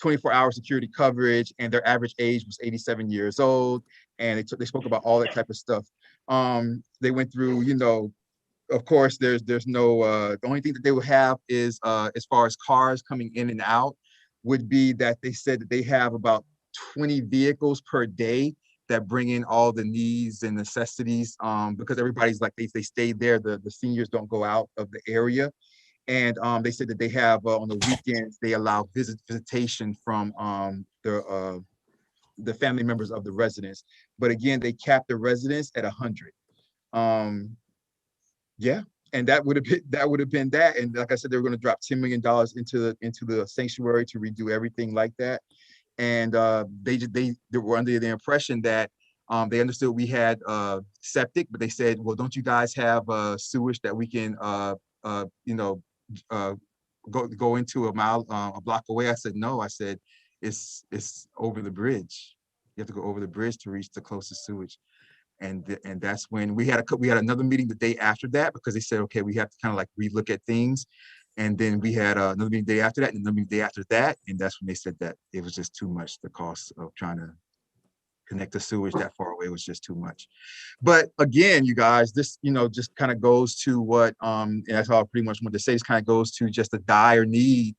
24-hour security coverage, and their average age was 87 years old, and they spoke about all that type of stuff. They went through of course, there's no, the only thing that they would have is, as far as cars coming in and out, would be that they said that they have about 20 vehicles per day that bring in all the needs and necessities, because everybody's like, they stay there, the seniors don't go out of the area. And they said that they have, on the weekends, they allow visitation from the family members of the residents. But again, they capped the residents at 100. Yeah, and that would have been that. And like I said, they were going to drop $10 million into the sanctuary to redo everything like that. And they were under the impression that they understood we had septic, but they said, well, don't you guys have sewage that we can go into a block away? I said, no. I said, it's over the bridge. You have to go over the bridge to reach the closest sewage. And that's when we had another meeting the day after that, because they said, okay, we have to kind of like relook at things. And then we had another meeting the day after that, and another meeting the day after that. And that's when they said that it was just too much. The cost of trying to connect the sewage that far away was just too much. But again, you guys, this, just kind of goes to what, and that's all I pretty much wanted to say, this kind of goes to just a dire need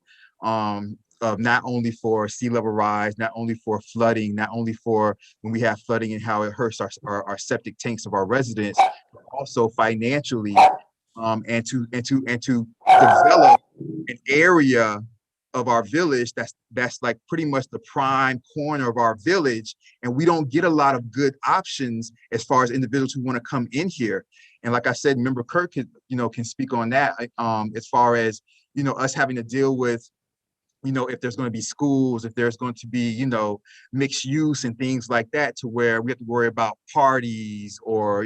of not only for sea level rise, not only for flooding, not only for when we have flooding and how it hurts our septic tanks of our residents, but also financially, and to develop an area of our village that's like pretty much the prime corner of our village, and we don't get a lot of good options as far as individuals who want to come in here. And like I said, Member Kirk can speak on that, as far as us having to deal with if there's going to be schools, if there's going to be mixed use and things like that, to where we have to worry about parties or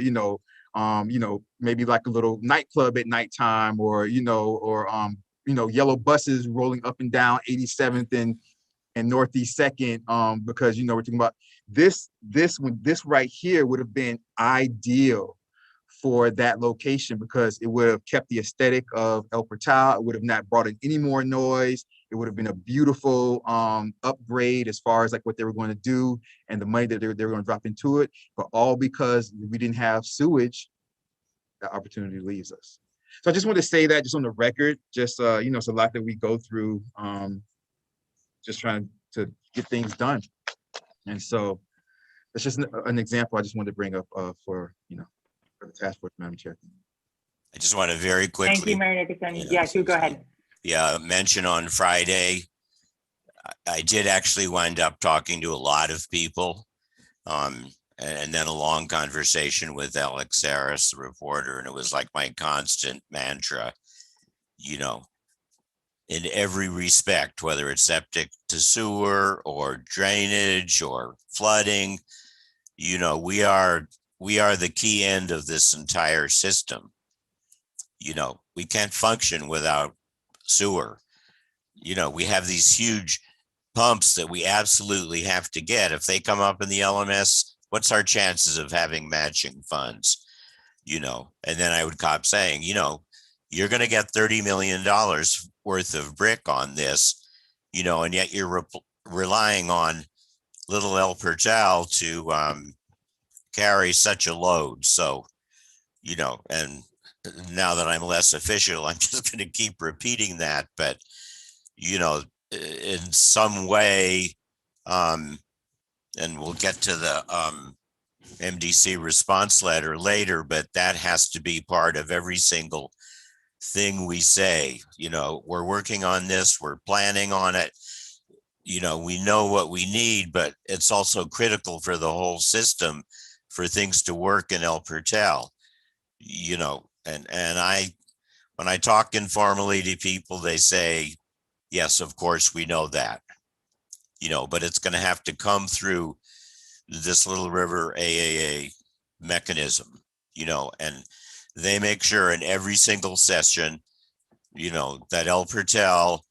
maybe like a little nightclub at nighttime, or yellow buses rolling up and down 87th and Northeast 2nd, because we're talking about this right here would have been ideal for that location, because it would have kept the aesthetic of El Portal. It would have not brought in any more noise. It would have been a beautiful upgrade as far as like what they were going to do and the money that they were going to drop into it, but all because we didn't have sewage, that opportunity leaves us. So I just wanted to say that just on the record, just, it's a lot that we go through, just trying to get things done. And so it's just an example I just wanted to bring up for the task force, Madam Chair. I just want to very quickly. Thank you, Mayor Nickerson. Yeah, go ahead. Yeah, mention on Friday, I did actually wind up talking to a lot of people. and then a long conversation with Alex Harris, the reporter, and it was like my constant mantra, you know, in every respect, whether it's septic to sewer or drainage or flooding, you know, we are the key end of this entire system. You know, we can't function without sewer. You know, we have these huge pumps that we absolutely have to get. If they come up in the LMS, what's our chances of having matching funds? You know, and then I would cop saying, you know, you're going to get $30 million worth of brick on this, you know, and yet you're relying on little El Portal to carry such a load. So, you know, and now that I'm less official, I'm just going to keep repeating that. But, you know, in some way, and we'll get to the MDC response letter later, but that has to be part of every single thing we say. You know, we're working on this, we're planning on it. You know, we know what we need, but it's also critical for the whole system for things to work in El Portal. You know, and when I talk informally to people, they say, yes, of course, we know that, you know, but it's going to have to come through this Little River AAA mechanism, you know, and they make sure in every single session, you know, that El Portal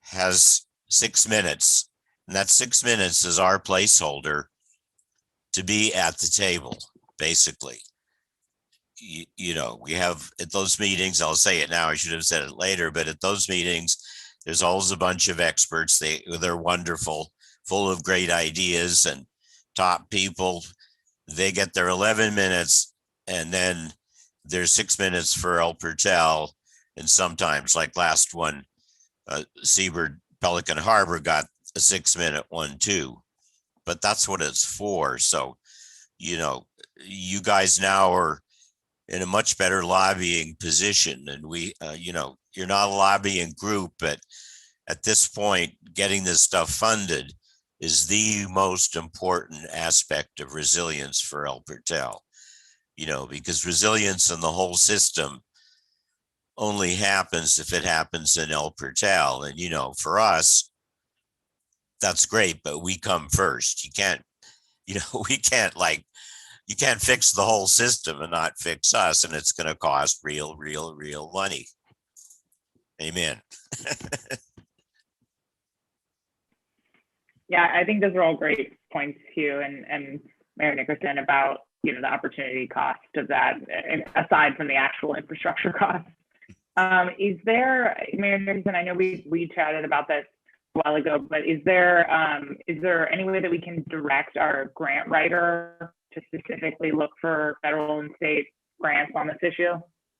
has 6 minutes, and that 6 minutes is our placeholder to be at the table, basically. You know, we have at those meetings, I'll say it now, I should have said it later, but at those meetings, there's always a bunch of experts. They're wonderful, full of great ideas and top people. They get their 11 minutes, and then there's 6 minutes for El Portal. And sometimes, like last one, Seabird Pelican Harbor got a 6 minute one too. But that's what it's for. So, you know, you guys now are in a much better lobbying position. And we, you know, you're not a lobbying group, but at this point, getting this stuff funded is the most important aspect of resilience for El Portal. You know, because resilience in the whole system only happens if it happens in El Portal. And, you know, for us, that's great, but we come first. You can't, you know, we can't like, you can't fix the whole system and not fix us, and it's going to cost real money. Amen. Yeah, I think those are all great points, Hugh and Mayor Nickerson, about, you know, the opportunity cost of that, aside from the actual infrastructure cost. Is there, Mayor Nickerson, I know we chatted about this a while ago, but is there any way that we can direct our grant writer to specifically look for federal and state grants on this issue?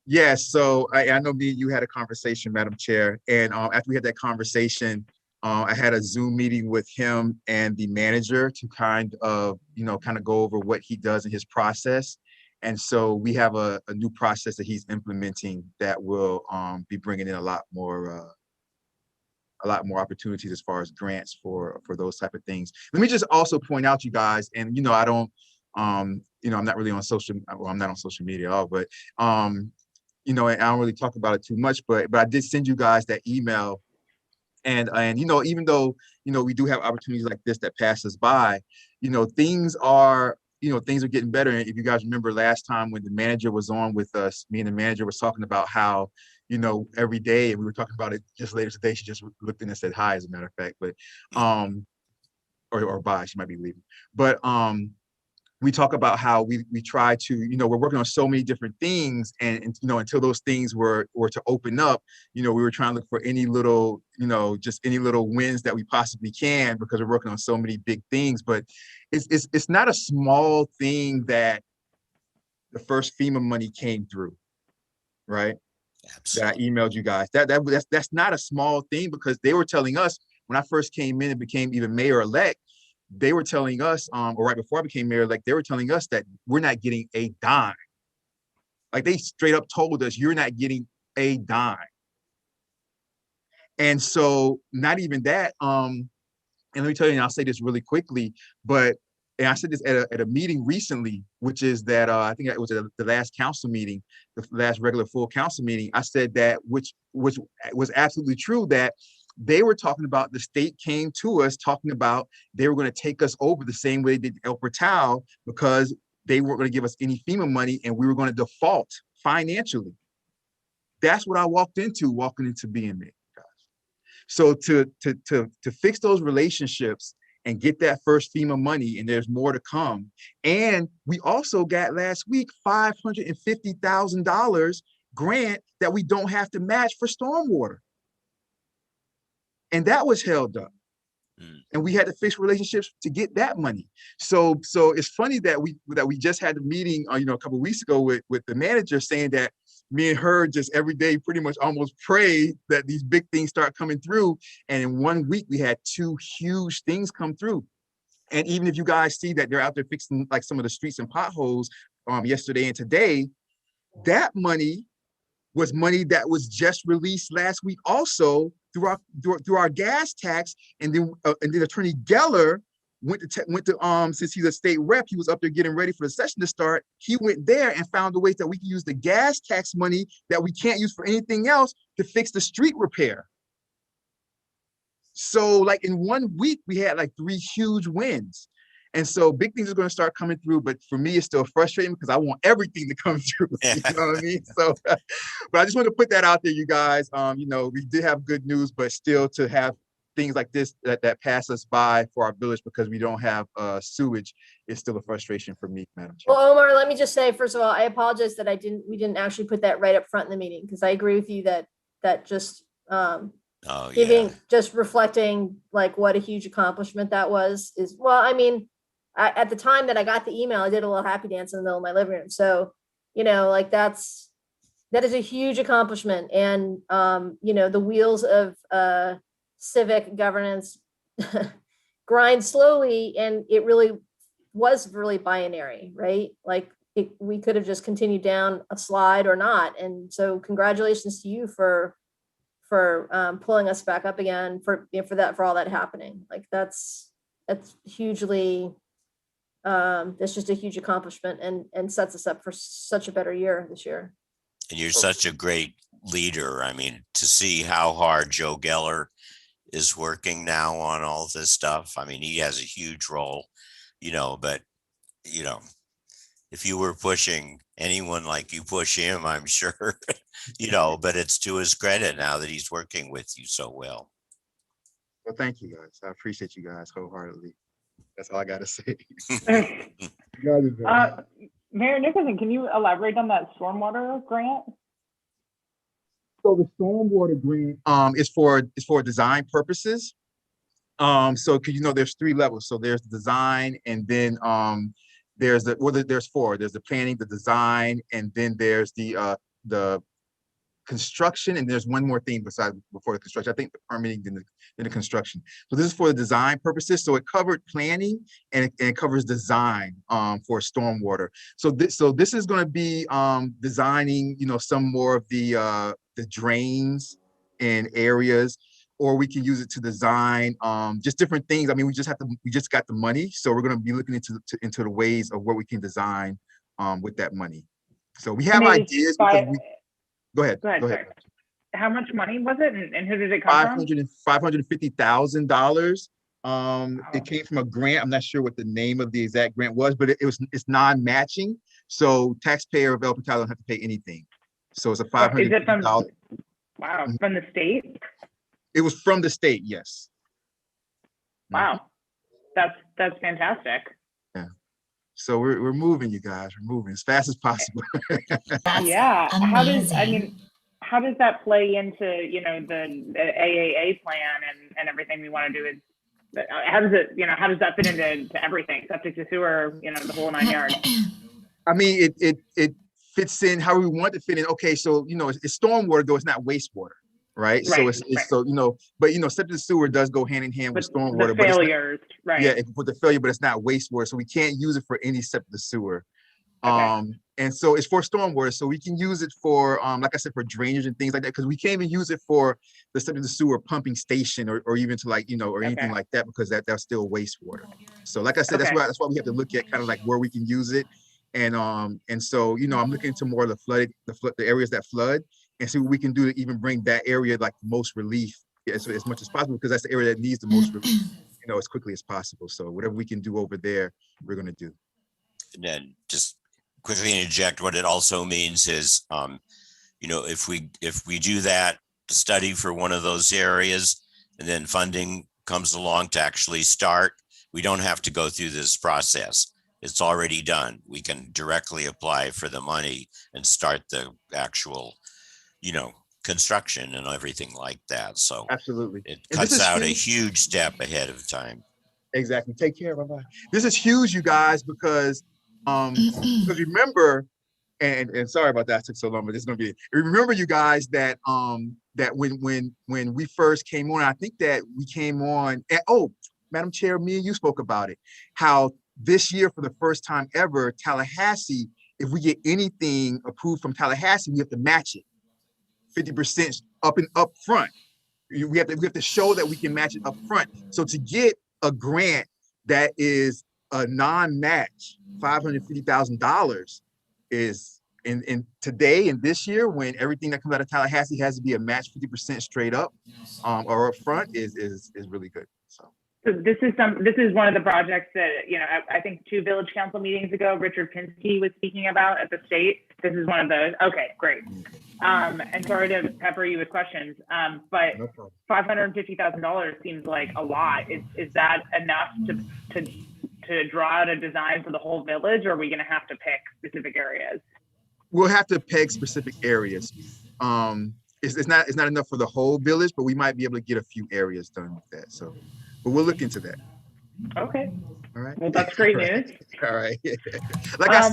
Yes, so I know you had a conversation, Madam Chair, and after we had that conversation, I had a Zoom meeting with him and the manager to kind of go over what he does in his process. And so we have a new process that he's implementing that will be bringing in a lot more opportunities as far as grants for those type of things. Let me just also point out, you guys, and I don't, I'm not really on social, well, I'm not on social media at all, but and I don't really talk about it too much, but I did send you guys that email. And even though we do have opportunities like this that pass us by, things are getting better. And if you guys remember last time when the manager was on with us, me and the manager was talking about how every day, and we were talking about it just later today. She just looked in and said hi, as a matter of fact, but or bye, she might be leaving. But we talk about how we try to, we're working on so many different things, and until those things were to open up, we were trying to look for any little, just any little wins that we possibly can, because we're working on so many big things. But it's not a small thing that the first FEMA money came through, right? Absolutely. That I emailed you guys. That's not a small thing, because they were telling us when I first came in and became even mayor-elect, they were telling us, or right before I became mayor-elect, they were telling us that we're not getting a dime. Like, they straight up told us, you're not getting a dime. And so not even that, and let me tell you, and I'll say this really quickly, but and I said this at a meeting recently, which is that I think it was at the last council meeting, the last regular full council meeting. I said that, which was absolutely true, that they were talking about, the state came to us talking about they were going to take us over the same way they did El Portal, because they weren't going to give us any FEMA money and we were going to default financially. That's what I walking into BMA, guys. So to fix those relationships and get that first FEMA money, and there's more to come. And we also got last week $550,000 grant that we don't have to match for stormwater. And that was held up. And we had to fix relationships to get that money. So it's funny that we just had a meeting, a couple of weeks ago with the manager, saying that me and her just every day pretty much almost pray that these big things start coming through. And in 1 week, we had 2 huge things come through. And even if you guys see that they're out there fixing like some of the streets and potholes yesterday and today, that money was money that was just released last week also through our gas tax. And then Attorney Geller went to since he's a state rep, he was up there getting ready for the session to start. He went there and found a way that we can use the gas tax money that we can't use for anything else to fix the street repair. So like in 1 week, we had like 3 huge wins. And so big things are going to start coming through, but for me, it's still frustrating because I want everything to come through. You know what I mean? So, but I just want to put that out there, you guys. We did have good news, but still to have things like this that pass us by for our village because we don't have sewage is still a frustration for me, Madam Chair. Well, Omar, let me just say, first of all, I apologize that we didn't actually put that right up front in the meeting, because I agree with you that just just reflecting like what a huge accomplishment that was is, well, I mean, at the time that I got the email, I did a little happy dance in the middle of my living room. So, like that is a huge accomplishment. And, the wheels of civic governance grind slowly, and it really was really binary, right? Like we could have just continued down a slide or not. And so congratulations to you for pulling us back up again, for all that happening. Like that's hugely, that's just a huge accomplishment and sets us up for such a better year this year. And you're such a great leader. I mean, to see how hard Joe Geller is working now on all this stuff. I mean, he has a huge role, but, if you were pushing anyone like you push him, I'm sure, but it's to his credit now that he's working with you so well. Well, thank you guys. I appreciate you guys wholeheartedly. That's all I got to say. Mayor Nicholson, can you elaborate on that stormwater grant? So the stormwater grant is for design purposes. So there's 3 levels. So there's design, and then there's 4. There's the planning, the design, and then there's the construction, and there's one more thing before the construction. I think the permitting, then the construction. So this is for the design purposes. So it covered planning and it covers design for stormwater. So this is going to be designing, some more of the drains and areas, or we can use it to design just different things. I mean, we just got the money, so we're going to be looking into the ways of what we can design with that money. So we have ideas. Go ahead. How much money was it, and who did it come from? $550,000. It came from a grant. I'm not sure what the name of the exact grant was, but it's non-matching, so taxpayer of El Portal don't have to pay anything. So it's a $550,000. Wow, from the state? It was from the state, yes. Wow, that's fantastic. Yeah. So we're moving, you guys. We're moving as fast as possible. Yeah. Amazing. How does that play into the AAA plan and everything we want to do? How does that fit into everything, septic to sewer, the whole 9 yards? I mean, it fits in how we want to fit in. Okay, so it's stormwater, though it's not wastewater, right? So it's but septic sewer does go hand in hand with stormwater. The failures, right? Yeah, with the failure, but it's not wastewater, so we can't use it for any septic sewer. And so it's for stormwater, so we can use it for, like I said, for drainage and things like that, because we can't even use it for the sewer pumping station or even to like, or anything like that, because that's still wastewater. So like I said, that's why we have to look at kind of like where we can use it. And so, I'm looking into more of the areas that flood and see what we can do to even bring that area like most relief as much as possible, because that's the area that needs the most relief, as quickly as possible. So whatever we can do over there, we're going to do. And then just quickly interject, what it also means is, if we do that study for one of those areas and then funding comes along to actually start, we don't have to go through this process. It's already done. We can directly apply for the money and start the actual, construction and everything like that. So Absolutely. it cuts out a huge step ahead of time. Exactly. Take care. Bye-bye. This is huge, you guys, because remember, and sorry about that, it took so long, but this is gonna be it. Remember, you guys, that that when we first came on, I think that we came on Madam Chair, me and you spoke about it, how this year for the first time ever, Tallahassee, if we get anything approved from Tallahassee, we have to match it 50% up front. We have to show that we can match it up front. So to get a grant that is a non-match, $550,000 is in today and this year, when everything that comes out of Tallahassee has to be a match 50% straight up or up front, is really good. So this is one of the projects that, I think 2 village council meetings ago, Richard Pinsky was speaking about at the state. This is one of those. Okay, great. And sorry to pepper you with questions, but no problem. $550,000 seems like a lot. Is that enough to draw out a design for the whole village, or are we going to have to pick specific areas? We'll have to peg specific areas. It's not enough for the whole village, but we might be able to get a few areas done with that. So, but we'll look into that. Okay. All right. Well, that's great news. All right. Like I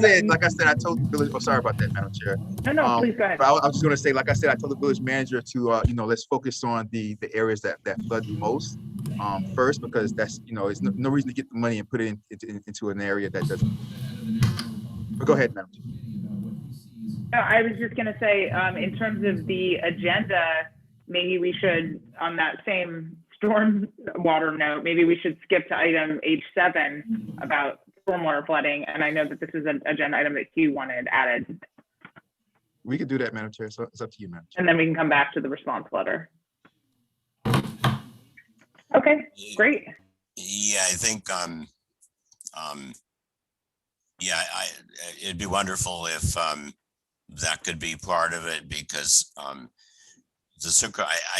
said, I told the village. Oh, sorry about that, Madam Chair. No, please go ahead. But I was just going to say, like I said, I told the village manager to, let's focus on the areas that flood the most first, because that's, it's no reason to get the money and put it into an area that doesn't. But go ahead, Madam Chair. No, I was just going to say, in terms of the agenda, maybe we should, on that same storm water note, maybe we should skip to item H7 about stormwater flooding. And I know that this is an agenda item that Hugh wanted added. We could do that, Madam Chair. So it's up to you, Madam Chair. And then we can come back to the response letter. Okay, great. Yeah, I think it'd be wonderful if that could be part of it, because I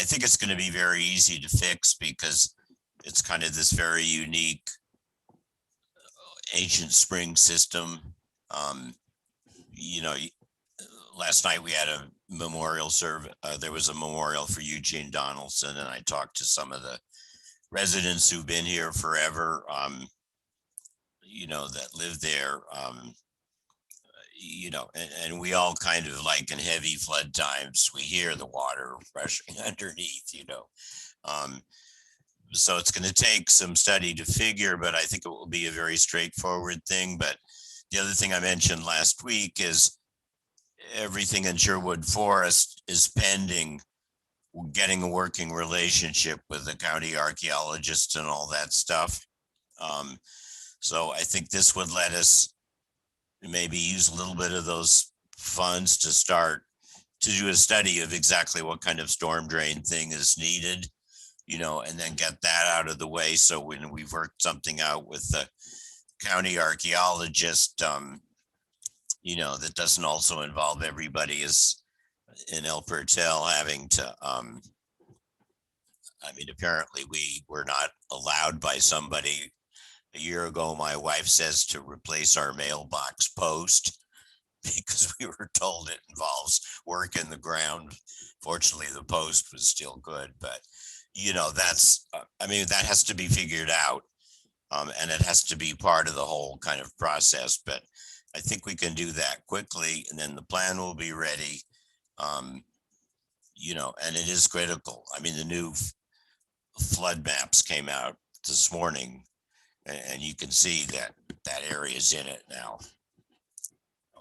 think it's going to be very easy to fix, because it's kind of this very unique ancient spring system. Last night we had a memorial there was a memorial for Eugene Donaldson, and I talked to some of the residents who've been here forever, that live there, and we all kind of, like, in heavy flood times, we hear the water rushing underneath, so it's going to take some study to figure, but I think it will be a very straightforward thing. But the other thing I mentioned last week is everything in Sherwood Forest is pending getting a working relationship with the county archaeologists and all that stuff. So I think this would let us maybe use a little bit of those funds to start to do a study of exactly what kind of storm drain thing is needed, and then get that out of the way. So when we've worked something out with the county archaeologist, that doesn't also involve everybody is in El Pertel having to, apparently we were not allowed by somebody a year ago, my wife says, to replace our mailbox post, because we were told it involves work in the ground. Fortunately, the post was still good, but that's, that has to be figured out, and it has to be part of the whole kind of process. But I think we can do that quickly, and then the plan will be ready. And it is critical. The new flood maps came out this morning, and you can see that area is in it now.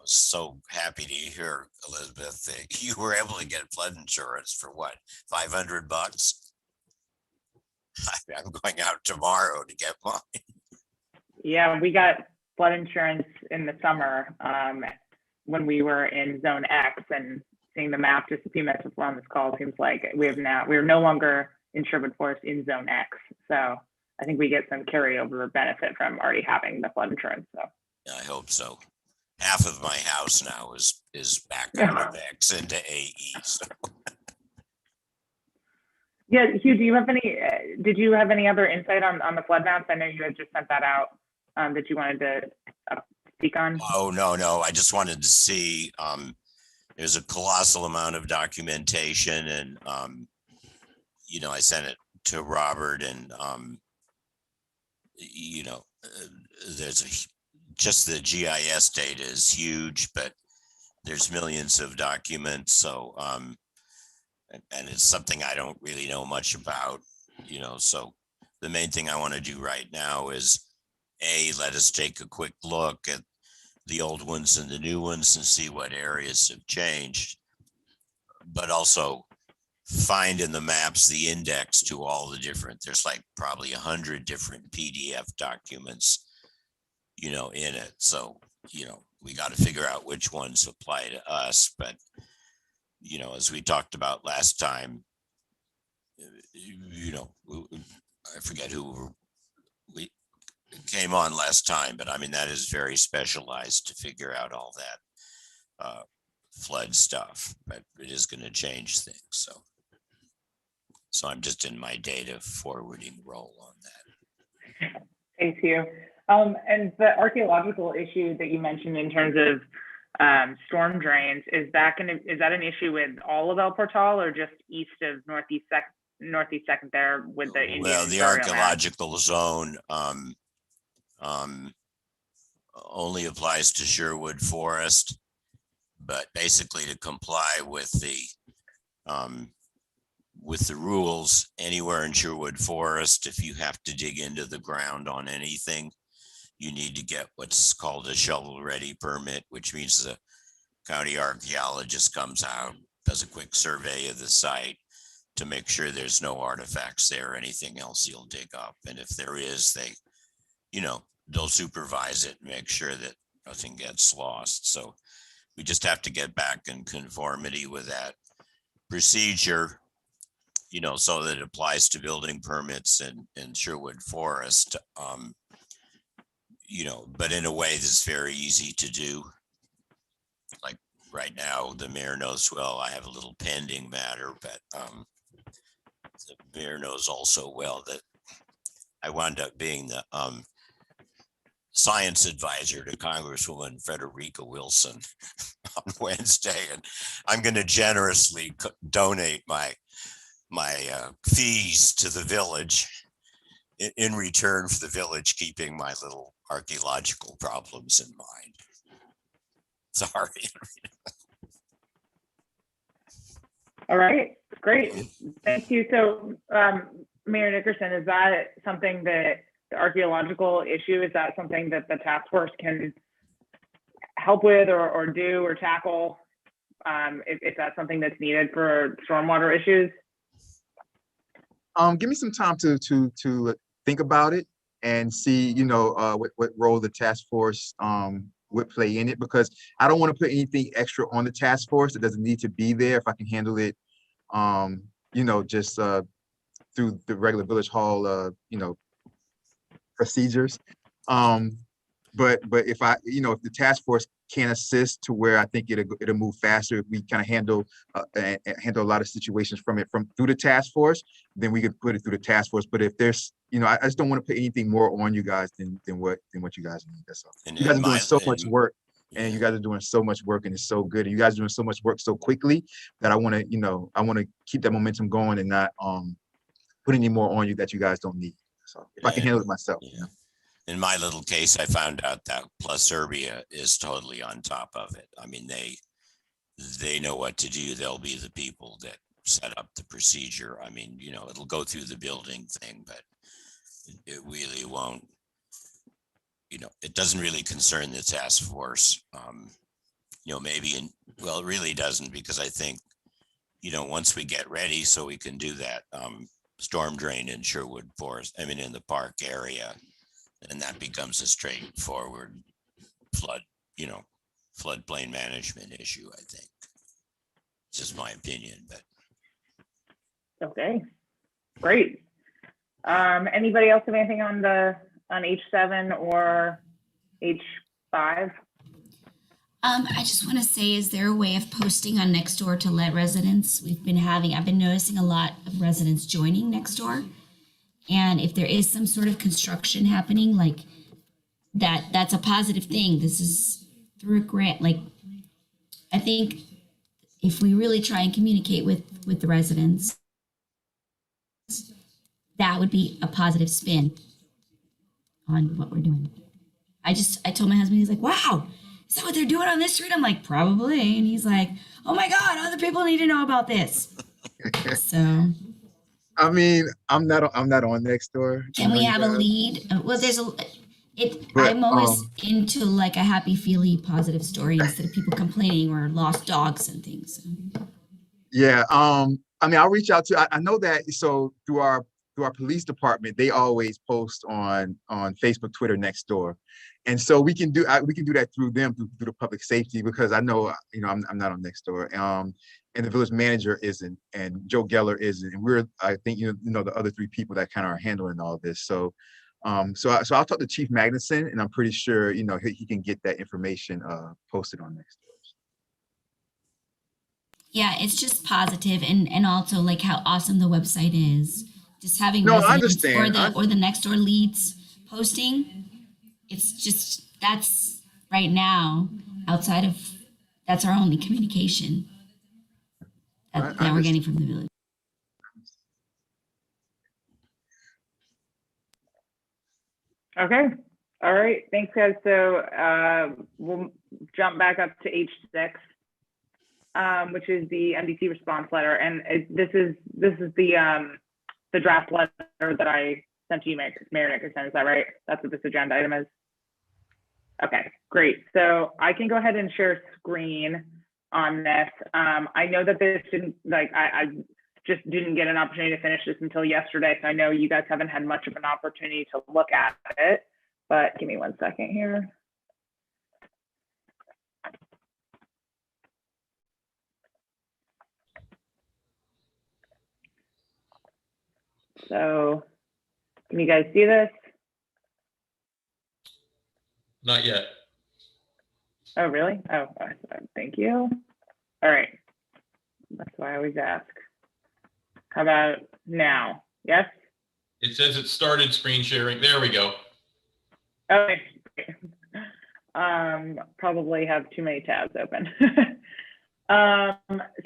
was so happy to hear, Elizabeth, that you were able to get flood insurance for what, $500? I'm going out tomorrow to get mine. Yeah, we got flood insurance in the summer when we were in Zone X, and seeing the map just a few minutes before on this call seems like we're no longer in Sherwood Forest in Zone X. So I think we get some carryover benefit from already having the flood insurance. So I hope so. Half of my house now is back out of X into AE. So. Yeah, Hugh, do you have any? Did you have any other insight on the flood maps? I know you had just sent that out that you wanted to speak on. Oh no! I just wanted to see. There's a colossal amount of documentation, and I sent it to Robert, and there's just the GIS data is huge, but there's millions of documents. So, and it's something I don't really know much about, so the main thing I want to do right now is let us take a quick look at the old ones and the new ones and see what areas have changed, but also find in the maps the index to all the different, there's like probably 100 different PDF documents, in it. So, we got to figure out which ones apply to us. But, as we talked about last time, I forget who we came on last time, but I mean, that is very specialized to figure out all that flood stuff, but it is going to change things. So I'm just in my data forwarding role on that. Thank you. And the archaeological issue that you mentioned in terms of storm drains, is that an issue with all of El Portal or just east of Northeast Second there with the Indian? Well, the archaeological zone only applies to Sherwood Forest, but basically to comply with the rules anywhere in Sherwood Forest, if you have to dig into the ground on anything, you need to get what's called a shovel-ready permit, which means the county archaeologist comes out, does a quick survey of the site to make sure there's no artifacts there or anything else you'll dig up. And if there is, they'll supervise it and make sure that nothing gets lost. So we just have to get back in conformity with that procedure, so that it applies to building permits in Sherwood Forest. But in a way that's very easy to do. Like right now, the mayor knows, well, I have a little pending matter, but the mayor knows also well that I wound up being the science advisor to Congresswoman Frederica Wilson on Wednesday, and I'm going to generously donate my fees to the village in return for the village keeping my little archaeological problems in mind. Sorry. All right, great. Thank you. So, Mayor Nickerson, is that something that the archaeological issue, is that something that the task force can help with or do or tackle? If that's something that's needed for stormwater issues? Give me some time to think about it and see, what role the task force would play in it, because I don't want to put anything extra on the task force that doesn't need to be there. If I can handle it, just through the regular village hall, procedures. But if if the task force can assist to where I think it'll move faster, if we kind of handle a lot of situations from through the task force, then we could put it through the task force. But if there's, I just don't want to put anything more on you guys than what you guys need. That's all. You guys are doing so much work, and you guys are doing so much work, and it's so good. And you guys are doing so much work so quickly that I want to keep that momentum going and not put any more on you that you guys don't need. So if I can handle it myself. Yeah. In my little case, I found out that Plus Serbia is totally on top of it. I mean, they know what to do. They'll be the people that set up the procedure. I mean, it'll go through the building thing, but it really won't, it doesn't really concern the task force maybe well, it really doesn't, because I think, once we get ready, so we can do that storm drain in Sherwood Forest, in the park area, and that becomes a straightforward floodplain management issue, I think. It's just my opinion, but. Okay, great. Anybody else have anything on H7 or H5? I just want to say, is there a way of posting on Nextdoor to let residents? I've been noticing a lot of residents joining Nextdoor. And if there is some sort of construction happening, like that's a positive thing. This is through a grant. Like, I think if we really try and communicate with the residents, that would be a positive spin on what we're doing. I told my husband, he's like, wow, is that what they're doing on this street? I'm like, probably. And he's like, oh my God, other people need to know about this. So. I'm not on Nextdoor. Can we have a lead? Well, But, I'm always into like a happy feely positive story instead of people complaining or lost dogs and things. Yeah. I'll reach out to, I know that, so through our police department, they always post on Facebook, Twitter, Nextdoor. And so we can do that through them, through the public safety, because I know, I'm not on Nextdoor. And the village manager isn't, and Joe Geller isn't. And I think, the other three people that kind of are handling all of this. So, so I'll talk to Chief Magnuson, and I'm pretty sure, he can get that information posted on Nextdoor. Yeah, it's just positive, and also like how awesome the website is. Just having No, I residents understand. or the Nextdoor leads posting. It's just, that's right now outside of, that's our only communication that we're getting from the village. Okay. All right. Thanks, guys. So we'll jump back up to H6, which is the MDC response letter, and this is the draft letter that I sent to you, Mayor Nickerson. Is that right? That's what this agenda item is. Okay, great. So I can go ahead and share screen on this. I know that this didn't, I just didn't get an opportunity to finish this until yesterday. So I know you guys haven't had much of an opportunity to look at it, but give me 1 second here. So can you guys see this? Not yet. Oh, really? Oh, thank you. All right. That's why I always ask. How about now? Yes? It says it started screen sharing. There we go. Okay. Probably have too many tabs open.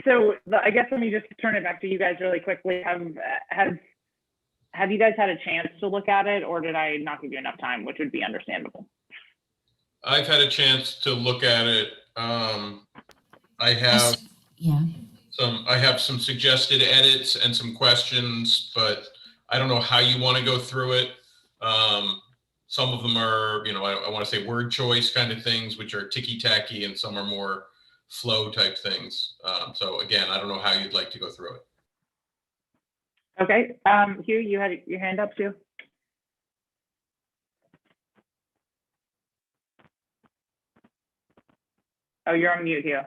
So I guess let me just turn it back to you guys really quickly. Have you guys had a chance to look at it, or did I not give you enough time, which would be understandable? I've had a chance to look at it. I have some suggested edits and some questions, but I don't know how you want to go through it. Some of them are, I want to say word choice kind of things, which are ticky-tacky, and some are more flow type things. So again, I don't know how you'd like to go through it. Okay. Hugh, you had your hand up too. Oh, you're on mute, Hugh.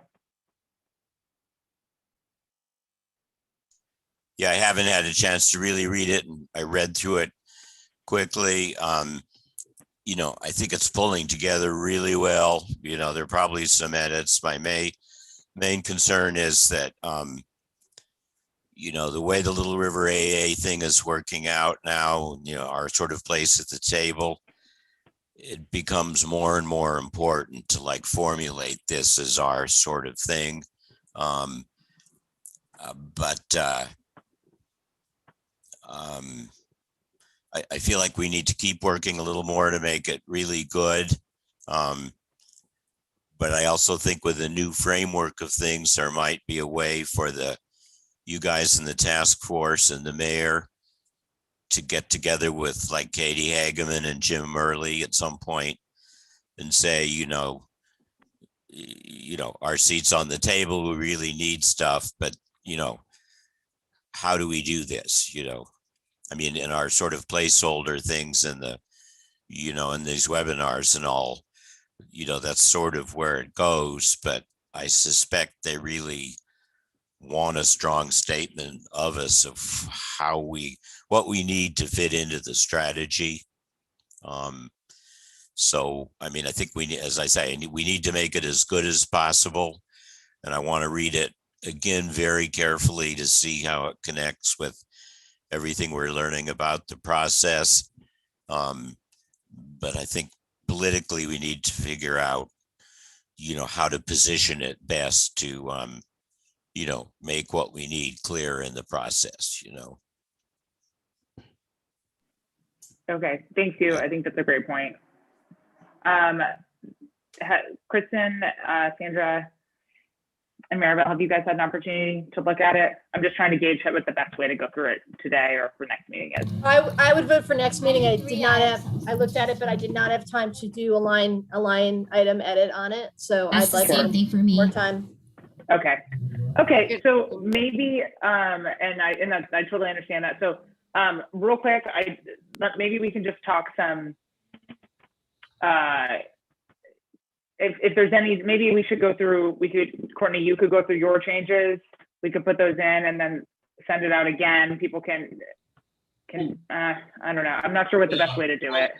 Yeah, I haven't had a chance to really read it, and I read through it quickly. I think it's pulling together really well. There are probably some edits. My main concern is that, the way the Little River AA thing is working out now, our sort of place at the table, it becomes more and more important to formulate this as our sort of thing. I feel like we need to keep working a little more to make it really good. But I also think with a new framework of things, there might be a way for you guys in the task force and the mayor to get together with Katie Hageman and Jim Murley at some point and say, you know, our seats on the table, we really need stuff, but, you know, how do we do this? You know, I mean, in our sort of placeholder things in the, you know, in these webinars and all, you know, that's sort of where it goes, but I suspect they really want a strong statement of us of how what we need to fit into the strategy. So, I mean, I think we need, as I say, we need to make it as good as possible. And I want to read it again very carefully to see how it connects with everything we're learning about the process. But I think politically we need to figure out, you know, how to position it best to, you know, make what we need clear in the process, you know. Okay, thank you. I think that's a great point. Kristen, Sandra, and Maribel, have you guys had an opportunity to look at it? I'm just trying to gauge what the best way to go through it today or for next meeting is. I would vote for next meeting. I looked at it, but I did not have time to do a line item edit on it. So That's I'd like the same thing for me. more time. Okay. Okay. So maybe, and I totally understand that. So real quick, maybe we can just talk some, if there's any, maybe we should go through, Courtney, you could go through your changes. We could put those in and then send it out again. People can I don't know. I'm not sure what the best way to do it.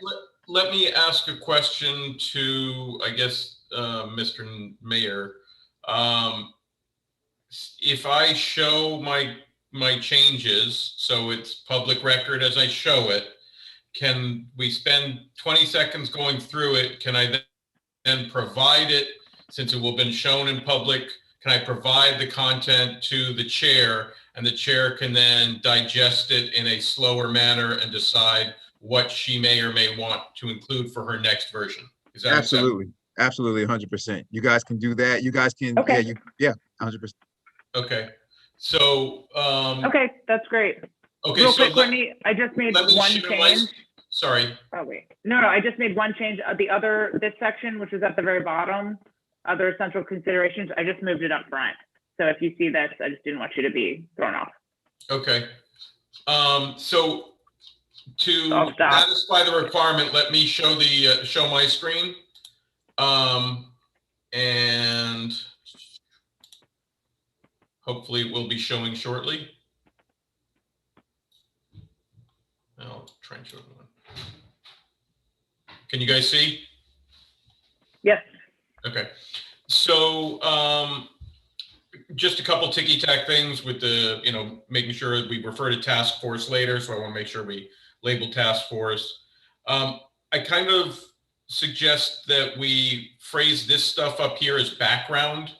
Let me ask a question to, I guess, Mr. Mayor. If I show my changes, so it's public record as I show it, can we spend 20 seconds going through it? Can I then provide it, since it will have been shown in public, can I provide the content to the chair, and the chair can then digest it in a slower manner and decide what she may or may want to include for her next version? Is that Absolutely. Absolutely, 100%. You guys can do that. You guys can, okay. Yeah, 100%. Okay. So, okay, that's great. okay. Real So quick, Courtney, I just made one change. Sorry. Oh, wait. No, I just made one change. This section, which is at the very bottom, other essential considerations, I just moved it up front. So if you see this, I just didn't want you to be thrown off. Okay. So to satisfy the requirement, let me show show my screen. And hopefully it will be showing shortly. I'll try and show it. Can you guys see? Yes. Okay. So just a couple ticky-tack things with the, you know, making sure we refer to task force later. So I want to make sure we label task force. I kind of suggest that we phrase this stuff up here as background,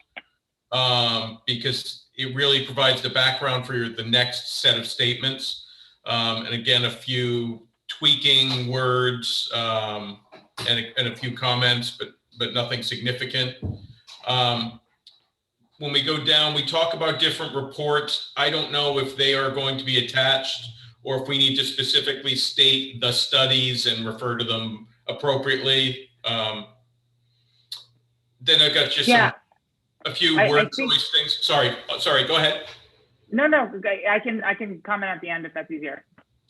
because it really provides the background for the next set of statements. And again, a few tweaking words and a few comments, but nothing significant. When we go down, we talk about different reports. I don't know if they are going to be attached or if we need to specifically state the studies and refer to them appropriately. Then I've got just a few word choice things. Sorry, go ahead. No, I can comment at the end if that's easier.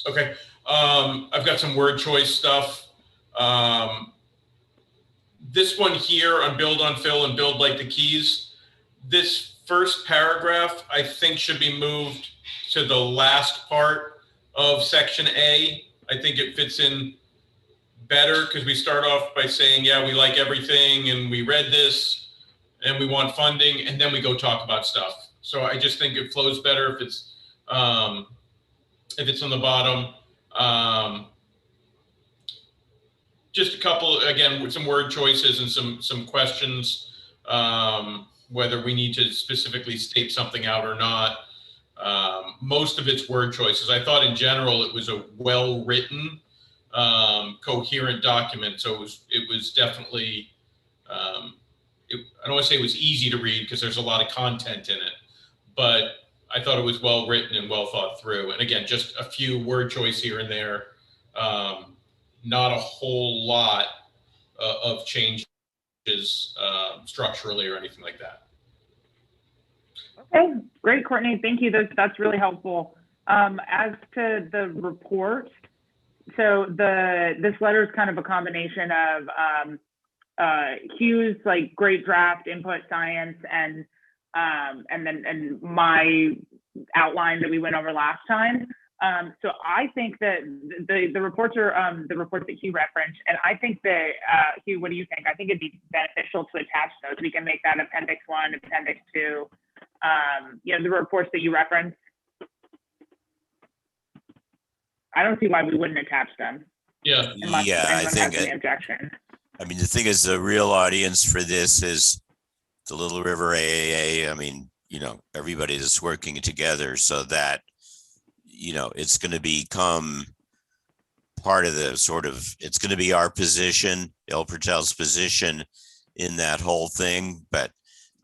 Okay, I've got some word choice stuff. This one here on build on fill and build like the keys. This first paragraph, I think, should be moved to the last part of section A. I think it fits in better because we start off by saying, yeah, we like everything and we read this and we want funding, and then we go talk about stuff. So I just think it flows better if it's on the bottom. Just a couple, again, with some word choices and some questions, whether we need to specifically state something out or not. Most of it's word choices. I thought in general it was a well-written, coherent document. So it was definitely, I don't want to say it was easy to read because there's a lot of content in it, but I thought it was well written and well thought through. And again, just a few word choice here and there. Not a whole lot of change structurally or anything like that. Okay, great, Courtney. Thank you. That's really helpful. As to the report, so this letter is kind of a combination of Hugh's like great draft input science and my outline that we went over last time. So I think that the reports are the reports that Hugh referenced, and I think that Hugh, what do you think? I think it'd be beneficial to attach those. We can make that Appendix 1, Appendix 2. The reports that you referenced. I don't see why we wouldn't attach them. Yeah. I think any objection. I mean, the thing is, the real audience for this is the Little River AAA. I mean, everybody that's working together, so that, it's going to become part of the it's going to be our position, El Pertel's position in that whole thing, but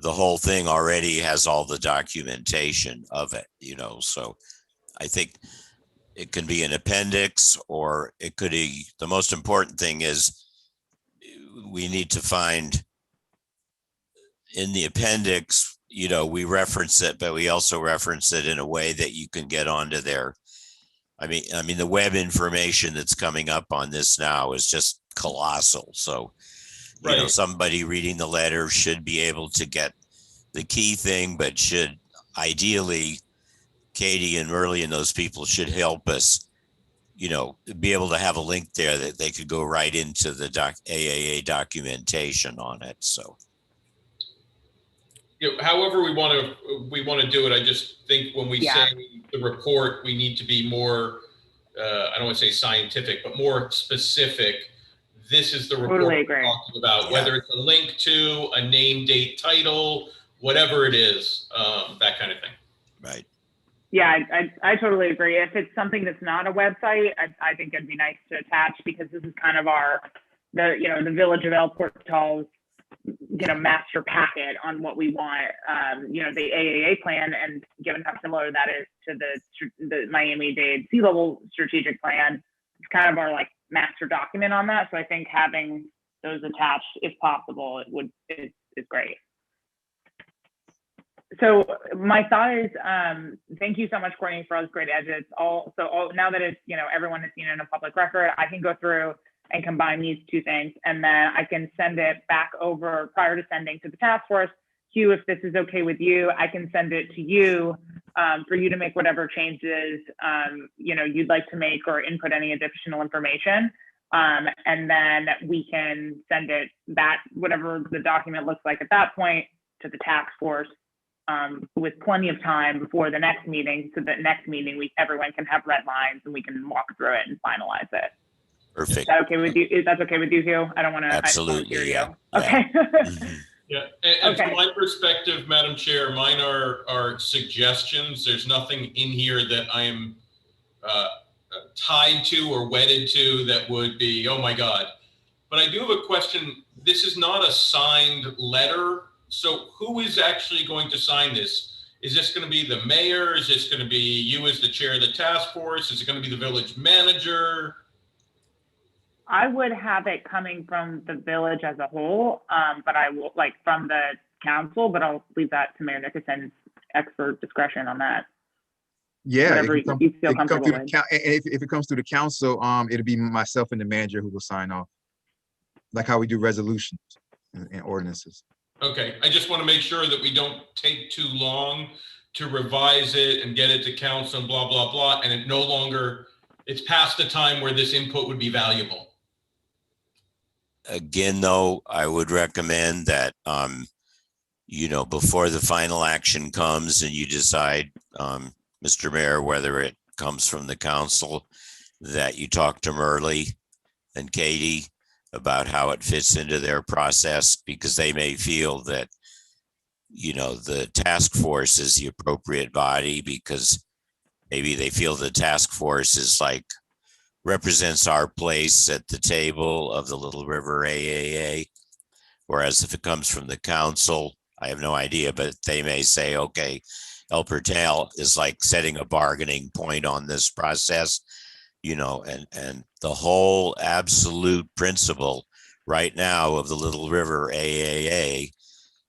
the whole thing already has all the documentation of it, so I think it can be an appendix, or it could be, the most important thing is we need to find in the appendix, we reference it, but we also reference it in a way that you can get onto there. I mean, the web information that's coming up on this now is just colossal. So, Right. Somebody reading the letter should be able to get the key thing, but should ideally, Katie and Merle and those people should help us, be able to have a link there that they could go right into the AAA documentation on it. So, however we want to do it, I just think when we say the report, we need to be more, I don't want to say scientific, but more specific. This is the report Totally we're talking about, whether it's a link to a name, date, title, whatever it is, that kind of thing. Right. Yeah, I totally agree. If it's something that's not a website, I think it'd be nice to attach, because this is kind of the Village of El Portal's master packet on what we want, the AAA plan, and given how similar that is to the Miami-Dade sea level strategic plan, it's kind of our like master document on that. So I think having those attached, if possible, is great. So my thought is, thank you so much, Courtney, for all those great edits. Now that it's, everyone has seen it in a public record, I can go through and combine these two things, and then I can send it back over prior to sending to the task force. Hugh, if this is okay with you, I can send it to you for you to make whatever changes you'd like to make, or input any additional information. And then we can send it that, whatever the document looks like at that point, to the task force with plenty of time before the next meeting. So that next meeting, everyone can have red lines and we can walk through it and finalize it. Perfect. Is that okay with you? Is that okay with you, Hugh? I don't want to. Absolutely. Yeah. Okay. Yeah, and Okay. From my perspective, Madam Chair, mine are suggestions. There's nothing in here that I am tied to or wedded to that would be, oh my God. But I do have a question. This is not a signed letter. So who is actually going to sign this? Is this going to be the mayor? Is this going to be you as the chair of the task force? Is it going to be the village manager? I would have it coming from the village as a whole, but I will from the council, but I'll leave that to Mayor Nickerson's expert discretion on that. Yeah, Whatever you feel comfortable with. If it comes through the council, it'll be myself and the manager who will sign off, like how we do resolutions and ordinances. Okay, I just want to make sure that we don't take too long to revise it and get it to council and blah, blah, blah, and it's past the time where this input would be valuable. Again, though, I would recommend that, before the final action comes and you decide, Mr. Mayor, whether it comes from the council, that you talk to Merle and Katie about how it fits into their process, because they may feel that, the task force is the appropriate body, because maybe they feel the task force is represents our place at the table of the Little River AAA. Whereas if it comes from the council, I have no idea, but they may say, okay, El Pertel is setting a bargaining point on this process, and the whole absolute principle right now of the Little River AAA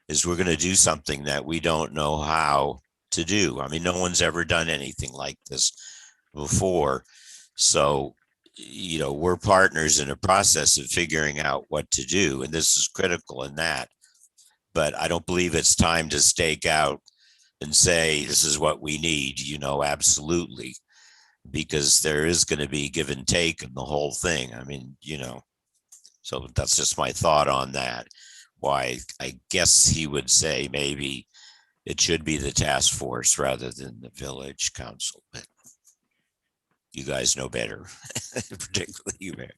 is we're going to do something that we don't know how to do. I mean, no one's ever done anything like this before. So, you know, we're partners in a process of figuring out what to do. And this is critical in that. But I don't believe it's time to stake out and say, this is what we need, you know, absolutely. Because there is going to be give and take in the whole thing. I mean, you know, so that's just my thought on that. Why I guess he would say maybe it should be the task force rather than the village council, but you guys know better, particularly you, Mayor.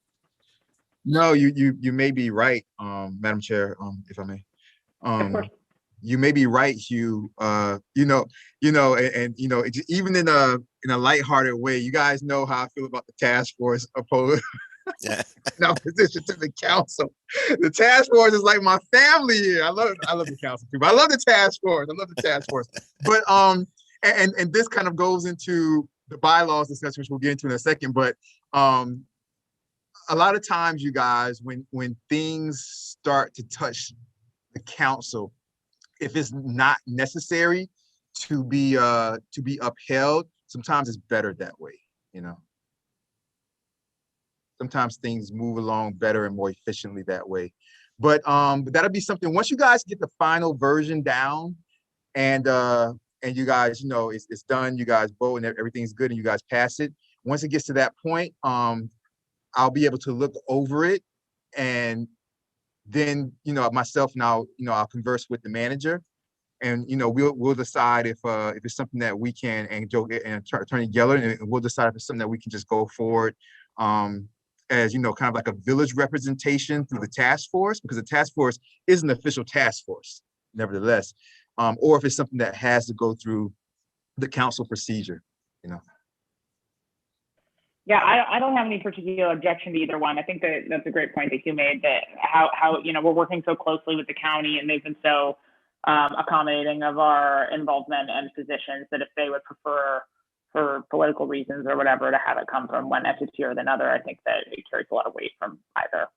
No, you may be right, Madam Chair, if I may. Of course. You may be right, Hugh. And you know, even in a lighthearted way, you guys know how I feel about the task force opposed in opposition to the council. The task force is like my family here. I love the council people. I love the task force. But and this kind of goes into the bylaws discussion, which we'll get into in a second. But a lot of times, you guys, when things start to touch the council, if it's not necessary to be upheld, sometimes it's better that way, you know. Sometimes things move along better and more efficiently that way. But that'll be something once you guys get the final version down and you guys, you know, it's done, you guys vote and everything's good and you guys pass it. Once it gets to that point, I'll be able to look over it, and then, you know, myself and I'll converse with the manager, and, you know, we'll decide if it's something that we can, and Joe and Attorney Geller, and we'll decide if it's something that we can just go forward as, you know, kind of like a village representation through the task force, because the task force is an official task force, nevertheless, or if it's something that has to go through the council procedure, you know. Yeah, I don't have any particular objection to either one. I think that that's a great point that you made, that how you know, we're working so closely with the county and they've been so accommodating of our involvement and positions, that if they would prefer, for political reasons or whatever, to have it come from one entity or another, I think that it carries a lot of weight from either.